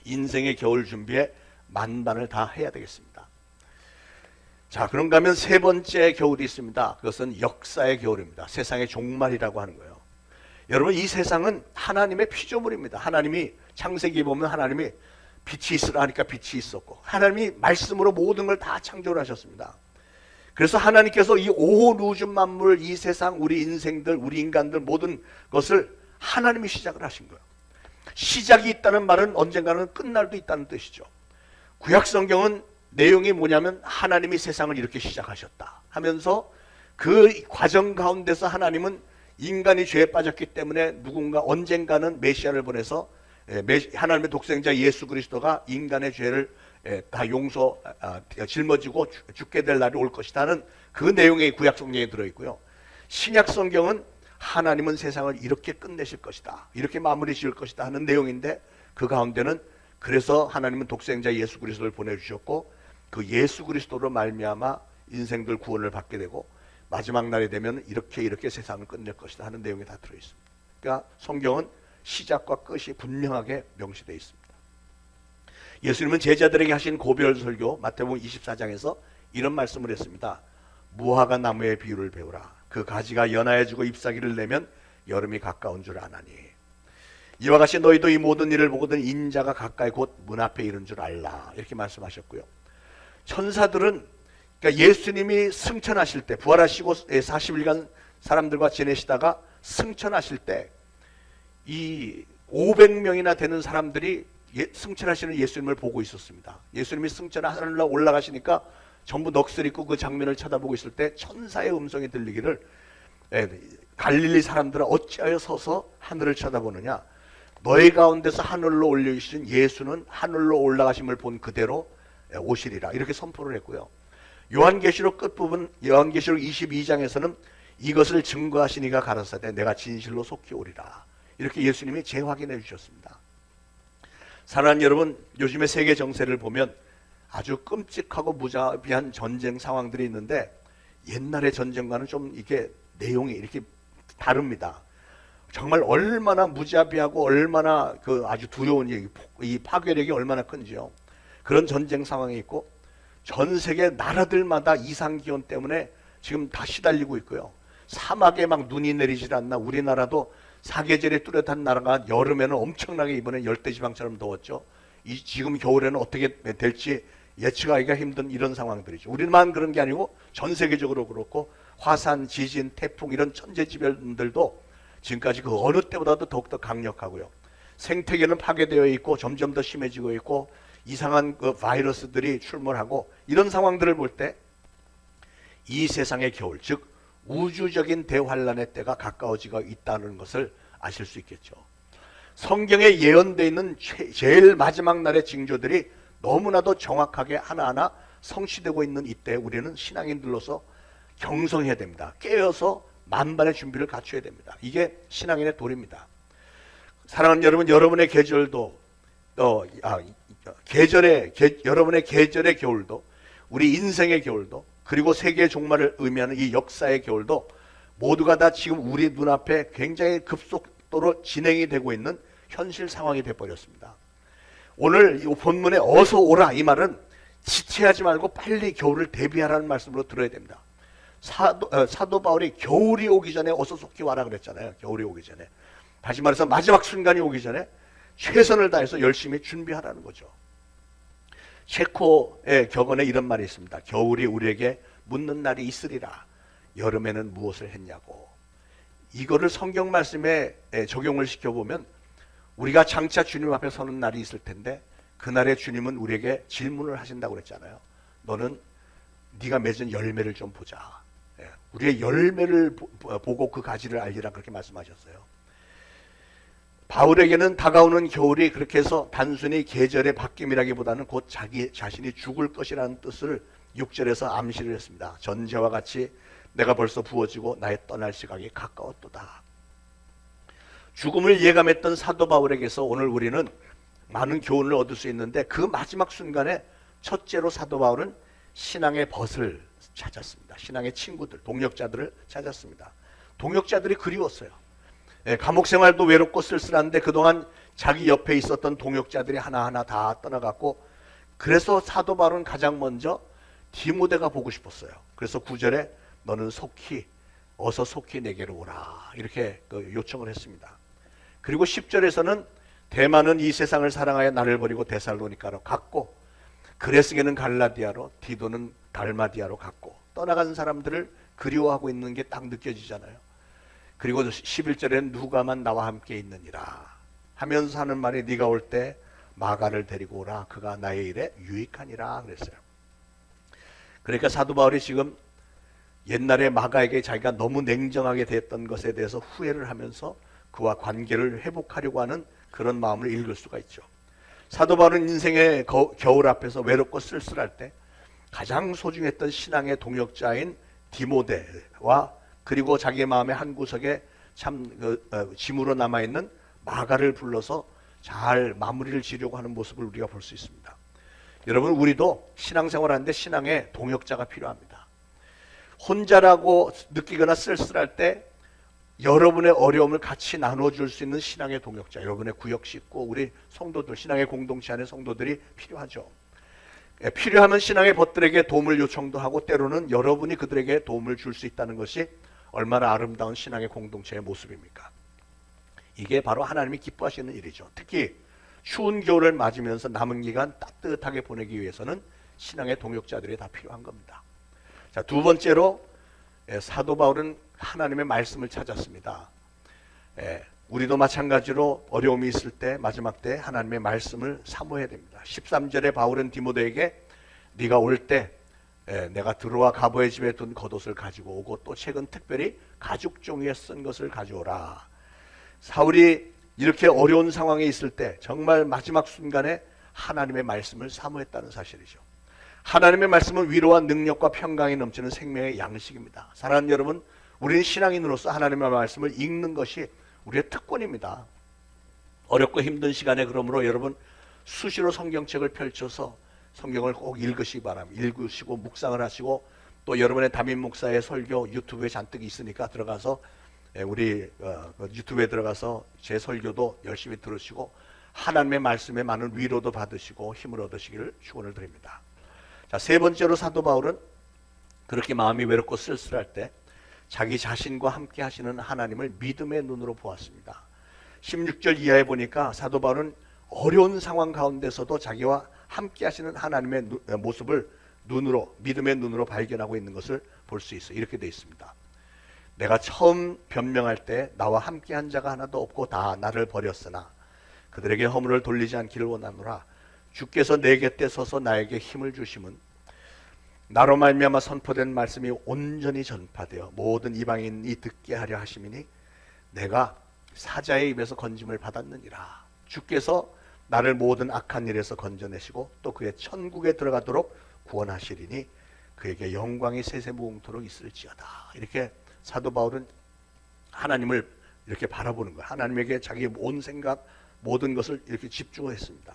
인생의 겨울 준비에 만반을 다 해야 되겠습니다. 자, 그런가 하면 세 번째 겨울이 있습니다. 그것은 역사의 겨울입니다. 세상의 종말이라고 하는 거예요. 여러분, 이 세상은 하나님의 피조물입니다. 하나님이 창세기에 보면 하나님이 빛이 있으라 하니까 빛이 있었고, 하나님이 말씀으로 모든 걸 다 창조를 하셨습니다. 그래서 하나님께서 이 온 우주 만물, 이 세상, 우리 인생들, 우리 인간들 모든 것을 하나님이 시작을 하신 거예요. 시작이 있다는 말은 언젠가는 끝날도 있다는 뜻이죠. 구약 성경은 내용이 뭐냐면 하나님이 세상을 이렇게 시작하셨다 하면서 그 과정 가운데서 하나님은 인간이 죄에 빠졌기 때문에 누군가 언젠가는 메시아를 보내서 하나님의 독생자 예수 그리스도가 인간의 죄를 다 짊어지고 죽게 될 날이 올 것이다 하는 그 내용이 구약 성경에 들어있고요. 신약 성경은 하나님은 세상을 이렇게 끝내실 것이다, 이렇게 마무리 지을 것이다 하는 내용인데, 그 가운데는 그래서 하나님은 독생자 예수 그리스도를 보내주셨고 그 예수 그리스도로 말미암아 인생들 구원을 받게 되고 마지막 날이 되면 이렇게 세상을 끝낼 것이다 하는 내용이 다 들어있습니다. 그러니까 성경은 시작과 끝이 분명하게 명시되어 있습니다. 예수님은 제자들에게 하신 고별 설교 마태복음 24장에서 이런 말씀을 했습니다. 무화과 나무의 비유를 배우라. 그 가지가 연하여지고 잎사귀를 내면 여름이 가까운 줄 아나니, 이와 같이 너희도 이 모든 일을 보거든 인자가 가까이 곧 문 앞에 이른 줄 알라. 이렇게 말씀하셨고요. 천사들은, 그러니까 예수님이 승천하실 때, 부활하시고 40일간 사람들과 지내시다가 승천하실 때 이 500명이나 되는 사람들이 승천하시는 예수님을 보고 있었습니다. 예수님이 승천하늘로 올라가시니까 전부 넋을 잃고 그 장면을 쳐다보고 있을 때 천사의 음성이 들리기를, 갈릴리 사람들아 어찌하여 서서 하늘을 쳐다보느냐, 너희 가운데서 하늘로 올려주신 예수는 하늘로 올라가심을 본 그대로 오시리라. 이렇게 선포를 했고요. 요한계시록 끝부분, 요한계시록 22장에서는 이것을 증거하시니가 가라사대 내가 진실로 속히 오리라. 이렇게 예수님이 재확인해 주셨습니다. 사랑하는 여러분, 요즘의 세계 정세를 보면 아주 끔찍하고 무자비한 전쟁 상황들이 있는데, 옛날의 전쟁과는 좀 이게 내용이 이렇게 다릅니다. 정말 얼마나 무자비하고 얼마나 그 아주 두려운 이 파괴력이 얼마나 큰지요. 그런 전쟁 상황이 있고, 전 세계 나라들마다 이상기온 때문에 지금 다 시달리고 있고요. 사막에 막 눈이 내리질 않나. 우리나라도 사계절이 뚜렷한 나라가 여름에는 엄청나게 이번에 열대지방처럼 더웠죠. 지금 겨울에는 어떻게 될지 예측하기가 힘든 이런 상황들이죠. 우리만 그런 게 아니고 전 세계적으로 그렇고, 화산, 지진, 태풍 이런 천재지변들도 지금까지 그 어느 때보다도 더욱더 강력하고요. 생태계는 파괴되어 있고 점점 더 심해지고 있고 이상한 그 바이러스들이 출몰하고, 이런 상황들을 볼 때 이 세상의 겨울, 즉 우주적인 대환란의 때가 가까워지고 있다는 것을 아실 수 있겠죠. 성경에 예언되어 있는 제일 마지막 날의 징조들이 너무나도 정확하게 하나하나 성취되고 있는 이때 우리는 신앙인들로서 경성해야 됩니다. 깨어서 만반의 준비를 갖춰야 됩니다. 이게 신앙인의 도리입니다. 사랑하는 여러분, 여러분의 계절도 여러분의 계절의 겨울도, 우리 인생의 겨울도, 그리고 세계의 종말을 의미하는 이 역사의 겨울도 모두가 다 지금 우리 눈앞에 굉장히 급속도로 진행이 되고 있는 현실 상황이 되어버렸습니다. 오늘 이 본문에 어서 오라 이 말은 지체하지 말고 빨리 겨울을 대비하라는 말씀으로 들어야 됩니다. 사도 바울이 겨울이 오기 전에 어서 속히 와라 그랬잖아요. 겨울이 오기 전에. 다시 말해서 마지막 순간이 오기 전에 최선을 다해서 열심히 준비하라는 거죠. 체코의 격언에 이런 말이 있습니다. 겨울이 우리에게 묻는 날이 있으리라. 여름에는 무엇을 했냐고. 이거를 성경 말씀에 적용을 시켜보면 우리가 장차 주님 앞에 서는 날이 있을 텐데, 그날에 주님은 우리에게 질문을 하신다고 그랬잖아요. 너는 네가 맺은 열매를 좀 보자. 우리의 열매를 보고 그 가지를 알리라, 그렇게 말씀하셨어요. 바울에게는 다가오는 겨울이 그렇게 해서 단순히 계절의 바뀜이라기보다는 곧 자기 자신이 죽을 것이라는 뜻을 6절에서 암시를 했습니다. 전제와 같이 내가 벌써 부어지고 나의 떠날 시각이 가까웠도다. 죽음을 예감했던 사도 바울에게서 오늘 우리는 많은 교훈을 얻을 수 있는데, 그 마지막 순간에 첫째로 사도 바울은 신앙의 벗을 찾았습니다. 신앙의 친구들, 동역자들을 찾았습니다. 동역자들이 그리웠어요. 감옥 생활도 외롭고 쓸쓸한데 그동안 자기 옆에 있었던 동역자들이 하나하나 다 떠나갔고, 그래서 사도 바울은 가장 먼저 디모데가 보고 싶었어요. 그래서 9절에 너는 어서 속히 내게로 오라 이렇게 요청을 했습니다. 그리고 10절에서는 대만은 이 세상을 사랑하여 나를 버리고 데살로니가로 갔고 그레스게는 갈라디아로 디도는 달마디아로 갔고 떠나간 사람들을 그리워하고 있는 게 딱 느껴지잖아요. 그리고 11절에는 누가만 나와 함께 있느니라 하면서 하는 말이 네가 올 때 마가를 데리고 오라 그가 나의 일에 유익하니라 그랬어요. 그러니까 사도 바울이 지금 옛날에 마가에게 자기가 너무 냉정하게 대했던 것에 대해서 후회를 하면서 그와 관계를 회복하려고 하는 그런 마음을 읽을 수가 있죠. 사도 바울은 인생의 겨울 앞에서 외롭고 쓸쓸할 때 가장 소중했던 신앙의 동역자인 디모데와 그리고 자기의 마음의 한 구석에 참 짐으로 남아있는 마가를 불러서 잘 마무리를 지으려고 하는 모습을 우리가 볼 수 있습니다. 여러분 우리도 신앙생활 하는데 신앙의 동역자가 필요합니다. 혼자라고 느끼거나 쓸쓸할 때 여러분의 어려움을 같이 나눠줄 수 있는 신앙의 동역자, 여러분의 구역 식구, 우리 성도들, 신앙의 공동체 안의 성도들이 필요하죠. 필요하면 신앙의 벗들에게 도움을 요청도 하고 때로는 여러분이 그들에게 도움을 줄 수 있다는 것이 얼마나 아름다운 신앙의 공동체의 모습입니까? 이게 바로 하나님이 기뻐하시는 일이죠. 특히 추운 겨울을 맞으면서 남은 기간 따뜻하게 보내기 위해서는 신앙의 동역자들이 다 필요한 겁니다. 자, 두 번째로 사도 바울은 하나님의 말씀을 찾았습니다. 우리도 마찬가지로 어려움이 있을 때 마지막 때 하나님의 말씀을 사모해야 됩니다. 13절에 바울은 디모데에게 네가 올 때 내가 드로아 가보의 집에 둔 겉옷을 가지고 오고 또 최근 특별히 가죽 종이에 쓴 것을 가져오라. 사울이 이렇게 어려운 상황에 있을 때 정말 마지막 순간에 하나님의 말씀을 사모했다는 사실이죠. 하나님의 말씀은 위로와 능력과 평강이 넘치는 생명의 양식입니다. 사랑하는 여러분, 우리는 신앙인으로서 하나님의 말씀을 읽는 것이 우리의 특권입니다. 어렵고 힘든 시간에 그러므로 여러분 수시로 성경책을 펼쳐서 성경을 꼭 읽으시기 바랍니다. 읽으시고 묵상을 하시고 또 여러분의 담임 목사의 설교 유튜브에 잔뜩 있으니까 들어가서 우리 유튜브에 들어가서 제 설교도 열심히 들으시고 하나님의 말씀에 많은 위로도 받으시고 힘을 얻으시기를 축원을 드립니다. 자, 세 번째로 사도 바울은 그렇게 마음이 외롭고 쓸쓸할 때 자기 자신과 함께 하시는 하나님을 믿음의 눈으로 보았습니다. 16절 이하에 보니까 사도 바울은 어려운 상황 가운데서도 자기와 함께 하시는 하나님의 모습을 믿음의 눈으로 발견하고 있는 것을 볼 수 있어요. 이렇게 되어 있습니다. 내가 처음 변명할 때 나와 함께 한 자가 하나도 없고 다 나를 버렸으나 그들에게 허물을 돌리지 않기를 원하노라. 주께서 내 곁에 서서 나에게 힘을 주심은 나로 말미암아 선포된 말씀이 온전히 전파되어 모든 이방인이 듣게 하려 하심이니 내가 사자의 입에서 건짐을 받았느니라. 주께서 나를 모든 악한 일에서 건져내시고 또 그의 천국에 들어가도록 구원하시리니 그에게 영광이 세세무궁토록 있을지어다. 이렇게 사도 바울은 하나님을 이렇게 바라보는 거예요. 하나님에게 자기의 온 생각 모든 것을 이렇게 집중했습니다.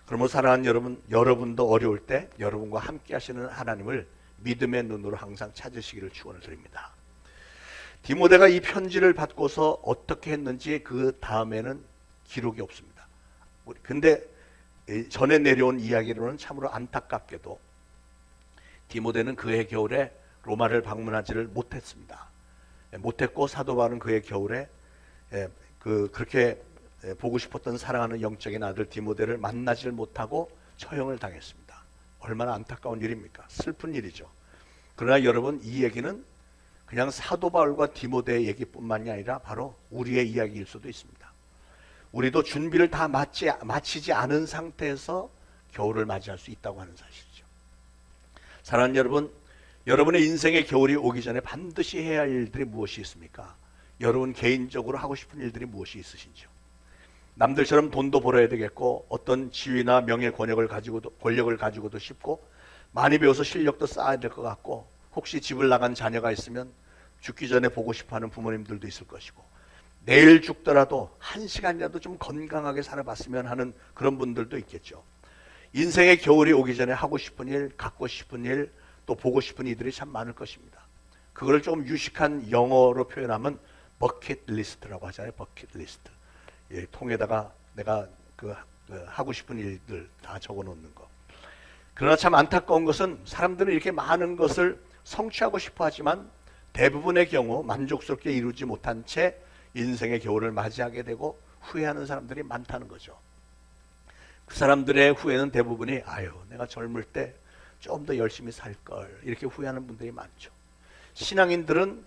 그러므로 사랑하는 여러분, 여러분도 어려울 때 여러분과 함께 하시는 하나님을 믿음의 눈으로 항상 찾으시기를 축원을 드립니다. 디모데가 이 편지를 받고서 어떻게 했는지 그 다음에는 기록이 없습니다. 근데 전에 내려온 이야기로는 참으로 안타깝게도 디모데는 그해 겨울에 로마를 방문하지를 못했습니다. 못했고 사도 바울은 그해 겨울에 그렇게 보고 싶었던 사랑하는 영적인 아들 디모데를 만나지를 못하고 처형을 당했습니다. 얼마나 안타까운 일입니까? 슬픈 일이죠. 그러나 여러분, 이 얘기는 그냥 사도 바울과 디모데의 얘기뿐만이 아니라 바로 우리의 이야기일 수도 있습니다. 우리도 준비를 다 마치지 않은 상태에서 겨울을 맞이할 수 있다고 하는 사실이죠. 사랑하는 여러분, 여러분의 인생의 겨울이 오기 전에 반드시 해야 할 일들이 무엇이 있습니까? 여러분 개인적으로 하고 싶은 일들이 무엇이 있으신지요? 남들처럼 돈도 벌어야 되겠고 어떤 지위나 명예 권력을 가지고도 싶고 많이 배워서 실력도 쌓아야 될 것 같고 혹시 집을 나간 자녀가 있으면 죽기 전에 보고 싶어하는 부모님들도 있을 것이고 내일 죽더라도 한 시간이라도 좀 건강하게 살아봤으면 하는 그런 분들도 있겠죠. 인생의 겨울이 오기 전에 하고 싶은 일, 갖고 싶은 일, 또 보고 싶은 이들이 참 많을 것입니다. 그걸 좀 유식한 영어로 표현하면 버킷리스트라고 하잖아요. 버킷리스트. 통에다가 내가 하고 싶은 일들 다 적어 놓는 거. 그러나 참 안타까운 것은 사람들은 이렇게 많은 것을 성취하고 싶어 하지만 대부분의 경우 만족스럽게 이루지 못한 채 인생의 겨울을 맞이하게 되고 후회하는 사람들이 많다는 거죠. 그 사람들의 후회는 대부분이 아유 내가 젊을 때 좀 더 열심히 살 걸 이렇게 후회하는 분들이 많죠. 신앙인들은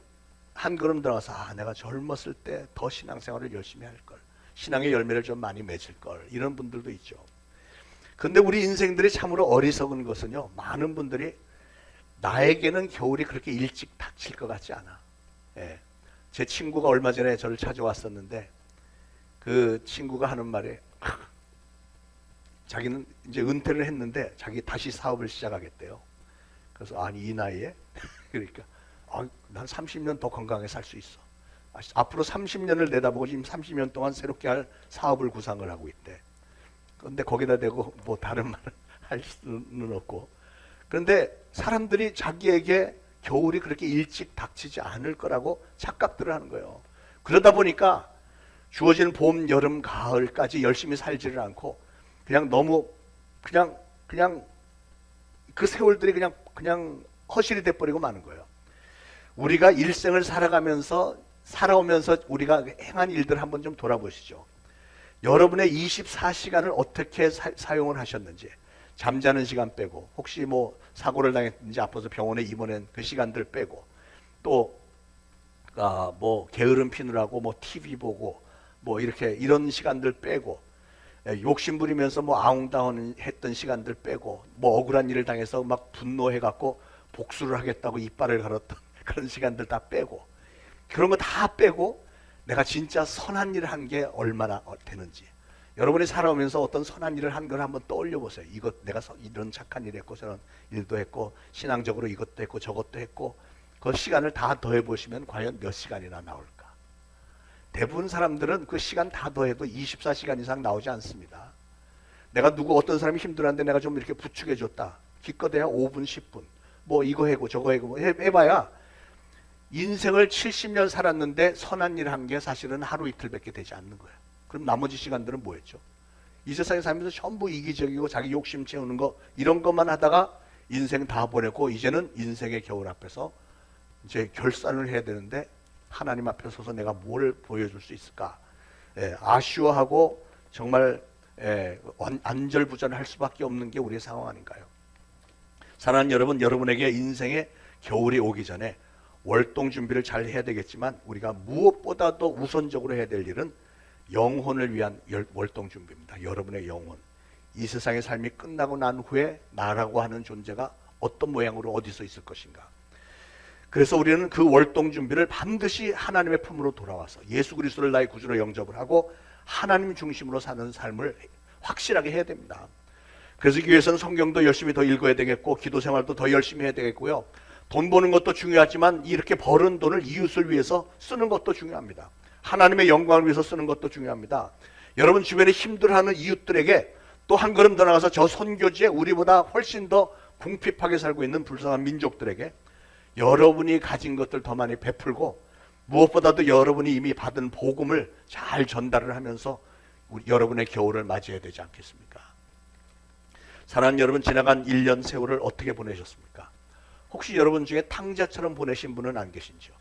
한 걸음 들어가서 아 내가 젊었을 때 더 신앙생활을 열심히 할 걸, 신앙의 열매를 좀 많이 맺을 걸, 이런 분들도 있죠. 근데 우리 인생들이 참으로 어리석은 것은요, 많은 분들이 나에게는 겨울이 그렇게 일찍 닥칠 것 같지 않아. 예. 제 친구가 얼마 전에 저를 찾아왔었는데 그 친구가 하는 말에 자기는 이제 은퇴를 했는데 자기 다시 사업을 시작하겠대요. 그래서 아니 이 나이에 그러니까 난 30년 더 건강하게 살 수 있어. 앞으로 30년을 내다보고 지금 30년 동안 새롭게 할 사업을 구상을 하고 있대. 그런데 거기다 대고 뭐 다른 말을 할 수는 없고. 그런데 사람들이 자기에게 겨울이 그렇게 일찍 닥치지 않을 거라고 착각들을 하는 거예요. 그러다 보니까 주어진 봄, 여름, 가을까지 열심히 살지를 않고 그냥 너무 그냥 그 세월들이 그냥 허실이 돼버리고 마는 거예요. 우리가 일생을 살아오면서 우리가 행한 일들 한번 좀 돌아보시죠. 여러분의 24시간을 어떻게 사용을 하셨는지, 잠자는 시간 빼고, 혹시 뭐 사고를 당했든지 아파서 병원에 입원한 그 시간들 빼고, 또 뭐 게으름 피느라고 뭐 TV 보고 뭐 이렇게 이런 시간들 빼고, 욕심 부리면서 뭐 아웅다운 했던 시간들 빼고, 뭐 억울한 일을 당해서 막 분노해갖고 복수를 하겠다고 이빨을 갈았던 그런 시간들 다 빼고, 그런 거 다 빼고 내가 진짜 선한 일을 한 게 얼마나 되는지, 여러분이 살아오면서 어떤 선한 일을 한 걸 한번 떠올려 보세요. 이것 내가 이런 착한 일 했고 저런 일도 했고 신앙적으로 이것도 했고 저것도 했고, 그 시간을 다 더해 보시면 과연 몇 시간이나 나올까? 대부분 사람들은 그 시간 다 더해도 24시간 이상 나오지 않습니다. 내가 어떤 사람이 힘들었는데 내가 좀 이렇게 부축해 줬다. 기껏해야 5분 10분 뭐 이거 해고 저거 해고 해봐야 인생을 70년 살았는데 선한 일 한 게 사실은 하루 이틀밖에 되지 않는 거예요. 그럼 나머지 시간들은 뭐 했죠? 이 세상에 살면서 전부 이기적이고 자기 욕심 채우는 거 이런 것만 하다가 인생 다 보내고 이제는 인생의 겨울 앞에서 이제 결산을 해야 되는데 하나님 앞에 서서 내가 뭘 보여줄 수 있을까? 아쉬워하고 정말 안절부절할 수밖에 없는 게 우리의 상황 아닌가요? 사랑하는 여러분, 여러분에게 인생의 겨울이 오기 전에 월동 준비를 잘 해야 되겠지만 우리가 무엇보다도 우선적으로 해야 될 일은 영혼을 위한 월동 준비입니다. 여러분의 영혼. 이 세상의 삶이 끝나고 난 후에 나라고 하는 존재가 어떤 모양으로 어디서 있을 것인가. 그래서 우리는 그 월동 준비를 반드시 하나님의 품으로 돌아와서 예수 그리스도를 나의 구주로 영접을 하고 하나님 중심으로 사는 삶을 확실하게 해야 됩니다. 그래서 그 위해서는 성경도 열심히 더 읽어야 되겠고 기도 생활도 더 열심히 해야 되겠고요. 돈 버는 것도 중요하지만 이렇게 벌은 돈을 이웃을 위해서 쓰는 것도 중요합니다. 하나님의 영광을 위해서 쓰는 것도 중요합니다. 여러분 주변에 힘들어하는 이웃들에게 또 한 걸음 더 나가서 저 선교지에 우리보다 훨씬 더 궁핍하게 살고 있는 불쌍한 민족들에게 여러분이 가진 것들 더 많이 베풀고 무엇보다도 여러분이 이미 받은 복음을 잘 전달을 하면서 여러분의 겨울을 맞이해야 되지 않겠습니까? 사랑하는 여러분, 지나간 1년 세월을 어떻게 보내셨습니까? 혹시 여러분 중에 탕자처럼 보내신 분은 안 계신지요?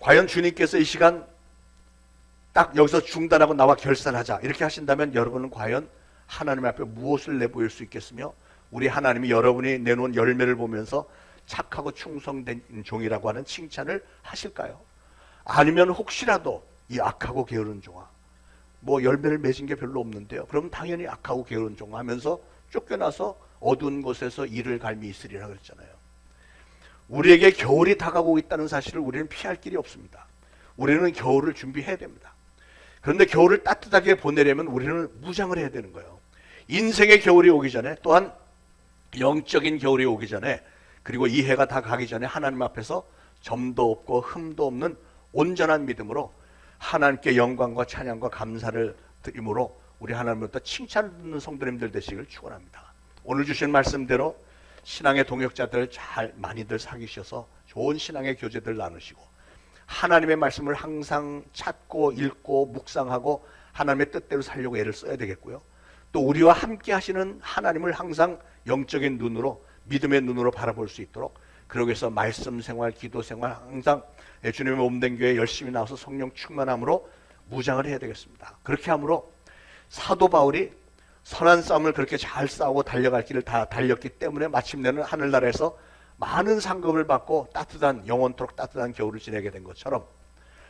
과연 주님께서 이 시간 딱 여기서 중단하고 나와 결산하자 이렇게 하신다면 여러분은 과연 하나님 앞에 무엇을 내보일 수 있겠으며 우리 하나님이 여러분이 내놓은 열매를 보면서 착하고 충성된 종이라고 하는 칭찬을 하실까요? 아니면 혹시라도 이 악하고 게으른 종아, 뭐 열매를 맺은 게 별로 없는데요. 그럼 당연히 악하고 게으른 종아 하면서 쫓겨나서 어두운 곳에서 이를 갈미 있으리라 그랬잖아요. 우리에게 겨울이 다가오고 있다는 사실을 우리는 피할 길이 없습니다. 우리는 겨울을 준비해야 됩니다. 그런데 겨울을 따뜻하게 보내려면 우리는 무장을 해야 되는 거예요. 인생의 겨울이 오기 전에, 또한 영적인 겨울이 오기 전에, 그리고 이 해가 다 가기 전에 하나님 앞에서 점도 없고 흠도 없는 온전한 믿음으로 하나님께 영광과 찬양과 감사를 드림으로 우리 하나님부터 칭찬을 듣는 성도님들 되시길 축원합니다. 오늘 주신 말씀대로 신앙의 동역자들 잘 많이들 사귀셔서 좋은 신앙의 교제들 나누시고 하나님의 말씀을 항상 찾고 읽고 묵상하고 하나님의 뜻대로 살려고 애를 써야 되겠고요. 또 우리와 함께 하시는 하나님을 항상 영적인 눈으로, 믿음의 눈으로 바라볼 수 있도록, 그러기 위해서 말씀 생활, 기도 생활, 항상 주님의 몸된 교회 열심히 나와서 성령 충만함으로 무장을 해야 되겠습니다. 그렇게 함으로 사도 바울이 선한 싸움을 그렇게 잘 싸우고 달려갈 길을 다 달렸기 때문에 마침내는 하늘나라에서 많은 상급을 받고 따뜻한, 영원토록 따뜻한 겨울을 지내게 된 것처럼,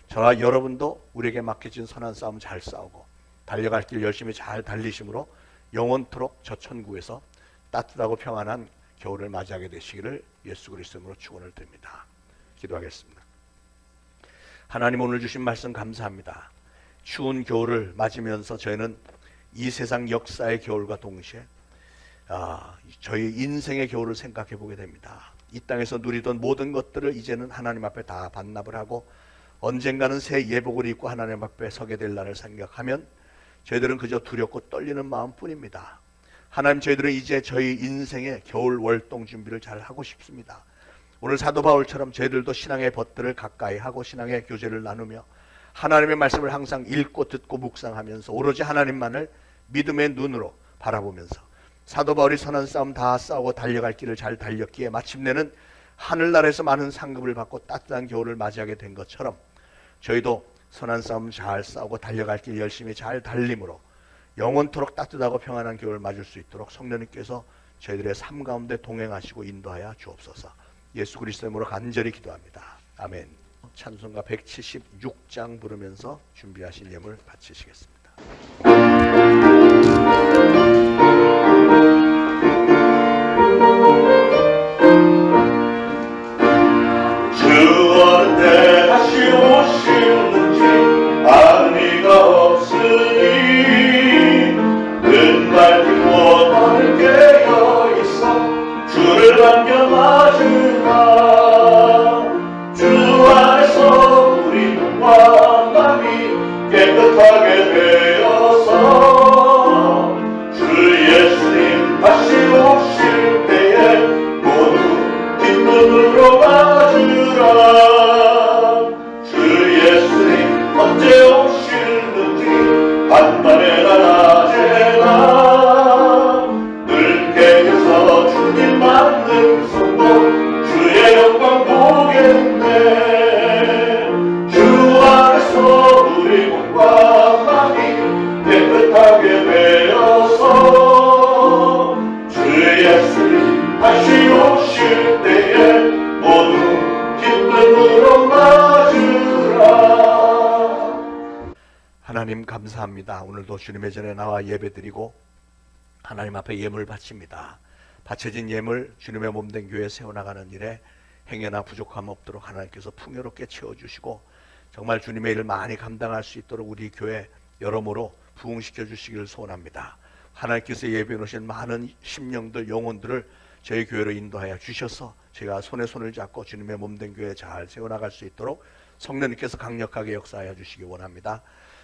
저와 여러분도 우리에게 맡겨진 선한 싸움 잘 싸우고 달려갈 길 열심히 잘 달리심으로 영원토록 저 천국에서 따뜻하고 평안한 겨울을 맞이하게 되시기를 예수 그리스도 이름으로 축원을 드립니다. 기도하겠습니다. 하나님, 오늘 주신 말씀 감사합니다. 추운 겨울을 맞으면서 저희는 이 세상 역사의 겨울과 동시에 저희 인생의 겨울을 생각해 보게 됩니다. 이 땅에서 누리던 모든 것들을 이제는 하나님 앞에 다 반납을 하고 언젠가는 새 예복을 입고 하나님 앞에 서게 될 날을 생각하면 저희들은 그저 두렵고 떨리는 마음뿐입니다. 하나님, 저희들은 이제 저희 인생의 겨울 월동 준비를 잘 하고 싶습니다. 오늘 사도 바울처럼 저희들도 신앙의 벗들을 가까이 하고 신앙의 교제를 나누며 하나님의 말씀을 항상 읽고 듣고 묵상하면서 오로지 하나님만을 믿음의 눈으로 바라보면서 사도 바울이 선한 싸움 다 싸우고 달려갈 길을 잘 달렸기에 마침내는 하늘나라에서 많은 상급을 받고 따뜻한 겨울을 맞이하게 된 것처럼 저희도 선한 싸움 잘 싸우고 달려갈 길 열심히 잘 달림으로 영원토록 따뜻하고 평안한 겨울을 맞을 수 있도록 성령님께서 저희들의 삶 가운데 동행하시고 인도하여 주옵소서. 예수 그리스도 이름으로 간절히 기도합니다. 아멘. 찬송가 176장 부르면서 준비하신 예물 바치시겠습니다. 주어는 때 다시 오시는지 아는 이가 없으니 은발길 원하는 깨어 있어 주를 반겨 맞으라. 주 안에서 우리 몸과 마음이 깨끗하게 되어서 주 예수님 다시 오실 때에 모두 기쁨으로 맞으라. 주 예수님 언제 오실는지 간만에 낮에나 늘 깨어서 주님 만든 손도 주의 영광 보겠네. 주 안에서 우리 몸과 마음이 깨끗하게 되어서 주 예수님 다시 오실 때에 모두 기쁨으로 맞으라. 하나님 감사합니다. 오늘도 주님의 전에 나와 예배드리고 하나님 앞에 예물 바칩니다. 바쳐진 예물 주님의 몸된 교회 세워나가는 일에 행여나 부족함 없도록 하나님께서 풍요롭게 채워주시고 정말 주님의 일을 많이 감당할 수 있도록 우리 교회 여러모로 부흥시켜 주시기를 소원합니다. 하나님께서 예배해 놓으신 많은 심령들, 영혼들을 저희 교회로 인도하여 주셔서 제가 손에 손을 잡고 주님의 몸된 교회 잘 세워나갈 수 있도록 성령님께서 강력하게 역사하여 주시기 원합니다.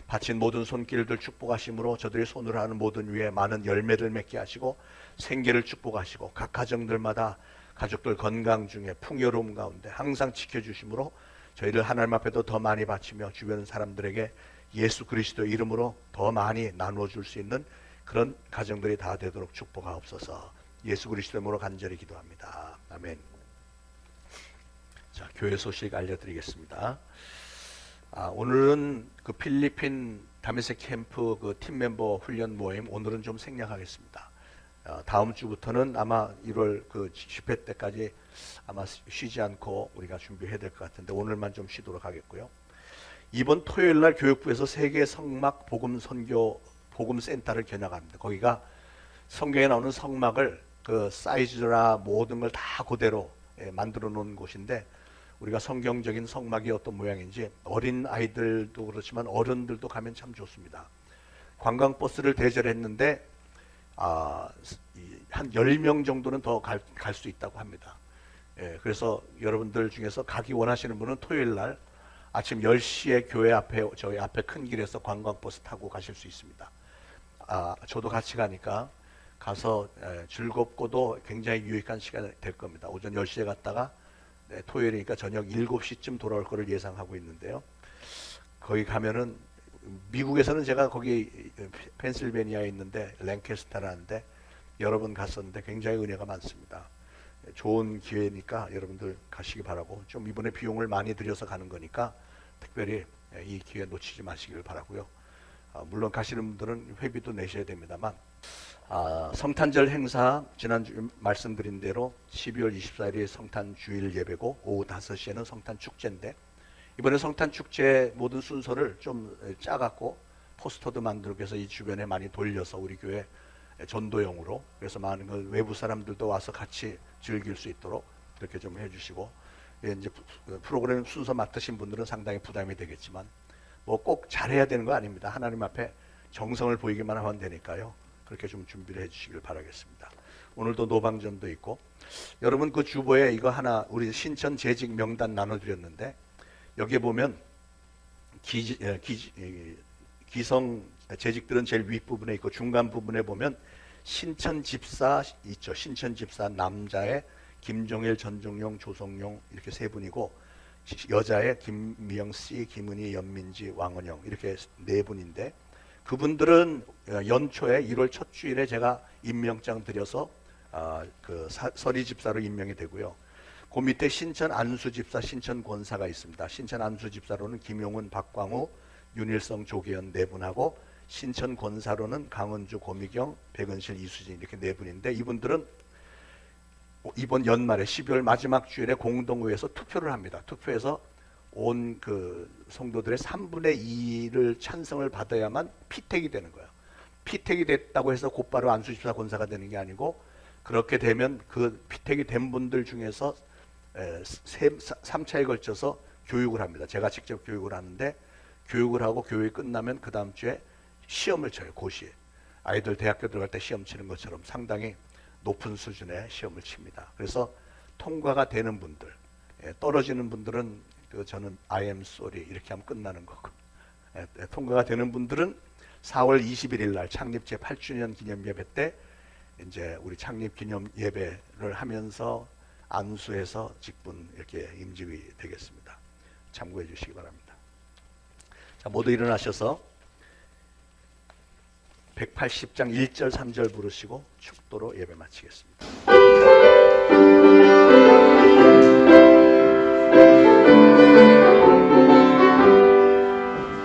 바친 모든 손길들 축복하심으로 저들이 손으로 하는 모든 위에 많은 열매를 맺게 하시고 생계를 축복하시고 각 가정들마다 가족들 건강 중에 풍요로움 가운데 항상 지켜주심으로 저희를 하나님 앞에도 더 많이 바치며 주변 사람들에게 예수 그리스도 이름으로 더 많이 나누어 줄 수 있는 그런 가정들이 다 되도록 축복하옵소서. 예수 그리스도 이름으로 간절히 기도합니다. 아멘. 자, 교회 소식 알려드리겠습니다. 오늘은 그 필리핀 다메섹 캠프 그 팀 멤버 훈련 모임 오늘은 좀 생략하겠습니다. 다음 주부터는 아마 1월 그 집회 때까지 아마 쉬지 않고 우리가 준비해야 될 것 같은데 오늘만 좀 쉬도록 하겠고요. 이번 토요일 날 교육부에서 세계 성막 복음 선교 복음 센터를 개장합니다. 거기가 성경에 나오는 성막을 그 사이즈나 모든 걸 다 그대로 만들어 놓은 곳인데 우리가 성경적인 성막이 어떤 모양인지 어린 아이들도 그렇지만 어른들도 가면 참 좋습니다. 관광버스를 대절했는데 한 10명 정도는 더 갈 수 있다고 합니다. 그래서 여러분들 중에서 가기 원하시는 분은 토요일 날 아침 10시에 교회 앞에 저희 앞에 큰 길에서 관광버스 타고 가실 수 있습니다. 저도 같이 가니까 가서 즐겁고도 굉장히 유익한 시간이 될 겁니다. 오전 10시에 갔다가 토요일이니까 저녁 7시쯤 돌아올 거를 예상하고 있는데요. 거기 가면은 미국에서는 제가 거기 펜실베니아에 있는데 랭캐스터라는데 여러 번 갔었는데 굉장히 은혜가 많습니다. 좋은 기회니까 여러분들 가시기 바라고, 좀 이번에 비용을 많이 들여서 가는 거니까 특별히 이 기회 놓치지 마시길 바라고요. 물론 가시는 분들은 회비도 내셔야 됩니다만, 성탄절 행사 지난주 말씀드린 대로 12월 24일이 성탄 주일 예배고 오후 5시에는 성탄 축제인데, 이번에 성탄 축제 모든 순서를 좀 짜갖고 포스터도 만들고 해서 이 주변에 많이 돌려서 우리 교회 전도용으로, 그래서 많은 외부 사람들도 와서 같이 즐길 수 있도록 그렇게 좀 해주시고, 이제 프로그램 순서 맡으신 분들은 상당히 부담이 되겠지만 뭐 꼭 잘해야 되는 거 아닙니다. 하나님 앞에 정성을 보이기만 하면 되니까요. 그렇게 좀 준비를 해주시길 바라겠습니다. 오늘도 노방전도 있고, 여러분 그 주보에 이거 하나 우리 신천 재직 명단 나눠드렸는데, 여기에 보면 기성 재직들은 제일 윗부분에 있고 중간 부분에 보면 신천 집사 있죠. 신천 집사 남자의 김종일, 전종용, 조성용 이렇게 세 분이고, 여자의 김미영 씨, 김은희, 연민지, 왕은영 이렇게 네 분인데, 그분들은 연초에 1월 첫 주일에 제가 임명장 드려서 서리 집사로 임명이 되고요. 그 밑에 신천 안수 집사, 신천 권사가 있습니다. 신천 안수 집사로는 김용훈, 박광우, 윤일성, 조계현 네 분하고, 신천 권사로는 강은주, 고미경, 백은실, 이수진 이렇게 네 분인데, 이분들은 이번 연말에 12월 마지막 주일에 공동회에서 투표를 합니다. 투표해서 온 그 성도들의 3분의 2를 찬성을 받아야만 피택이 되는 거예요. 피택이 됐다고 해서 곧바로 안수집사 권사가 되는 게 아니고, 그렇게 되면 그 피택이 된 분들 중에서 3차에 걸쳐서 교육을 합니다. 제가 직접 교육을 하는데, 교육을 하고 교육이 끝나면 그 다음 주에 시험을 쳐요. 고시에 아이들 대학교 들어갈 때 시험 치는 것처럼 상당히 높은 수준의 시험을 칩니다. 그래서 통과가 되는 분들, 떨어지는 분들은 저는 I am sorry 이렇게 하면 끝나는 거고, 통과가 되는 분들은 4월 21일 날 창립 제8주년 기념 예배 때 이제 우리 창립 기념 예배를 하면서 안수해서 직분 이렇게 임직이 되겠습니다. 참고해 주시기 바랍니다. 자, 모두 일어나셔서 180장 1절 3절 부르시고 축도로 예배 마치겠습니다.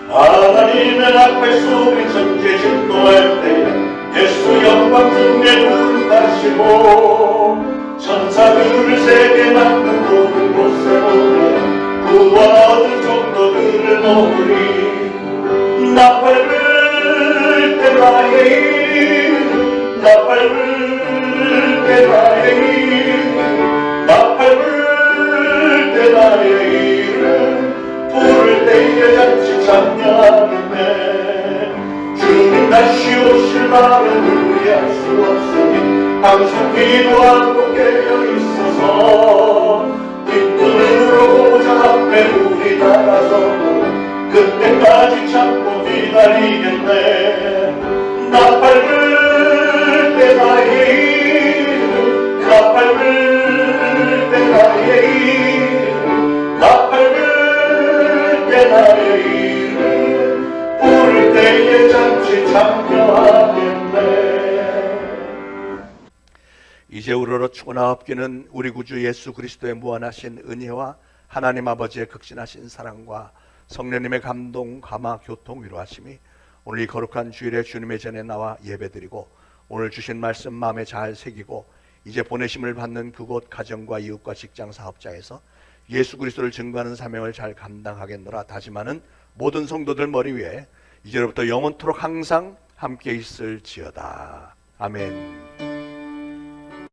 하나님의 앞에 속에 전제 질도할 때 예수 영광 등에 부르다시고, 천사들을 세게 만든 모든 곳에 오며 구원 얻은 성도들을 모으리. 나 밟을 때 나의 이름, 나 밟을 때 나의 이름, 나 밟을 때 나의 이름, 부를 때에 잔치 참여하겠네. 주님 다시 오실 날은 우리할 수 없으니 항상 기도하고 깨어있어서 뒷문으로 보좌 앞에 우리 나가서 그때까지 참고 기다리겠네. 나 밟을 때 나의 이름, 나 밟을 때 나의 이름, 나 밟을 때 나의 이름, 부를 때에 잠시 참여하겠네. 이제 우러러 추구나옵기는 우리 구주 예수 그리스도의 무한하신 은혜와 하나님 아버지의 극진하신 사랑과 성령님의 감동, 감화, 교통, 위로하심이 오늘 이 거룩한 주일에 주님의 전에 나와 예배드리고, 오늘 주신 말씀 마음에 잘 새기고 이제 보내심을 받는 그곳 가정과 이웃과 직장 사업장에서 예수 그리스도를 증거하는 사명을 잘 감당하겠노라 다짐하는 모든 성도들 머리 위에 이제로부터 영원토록 항상 함께 있을지어다. 아멘.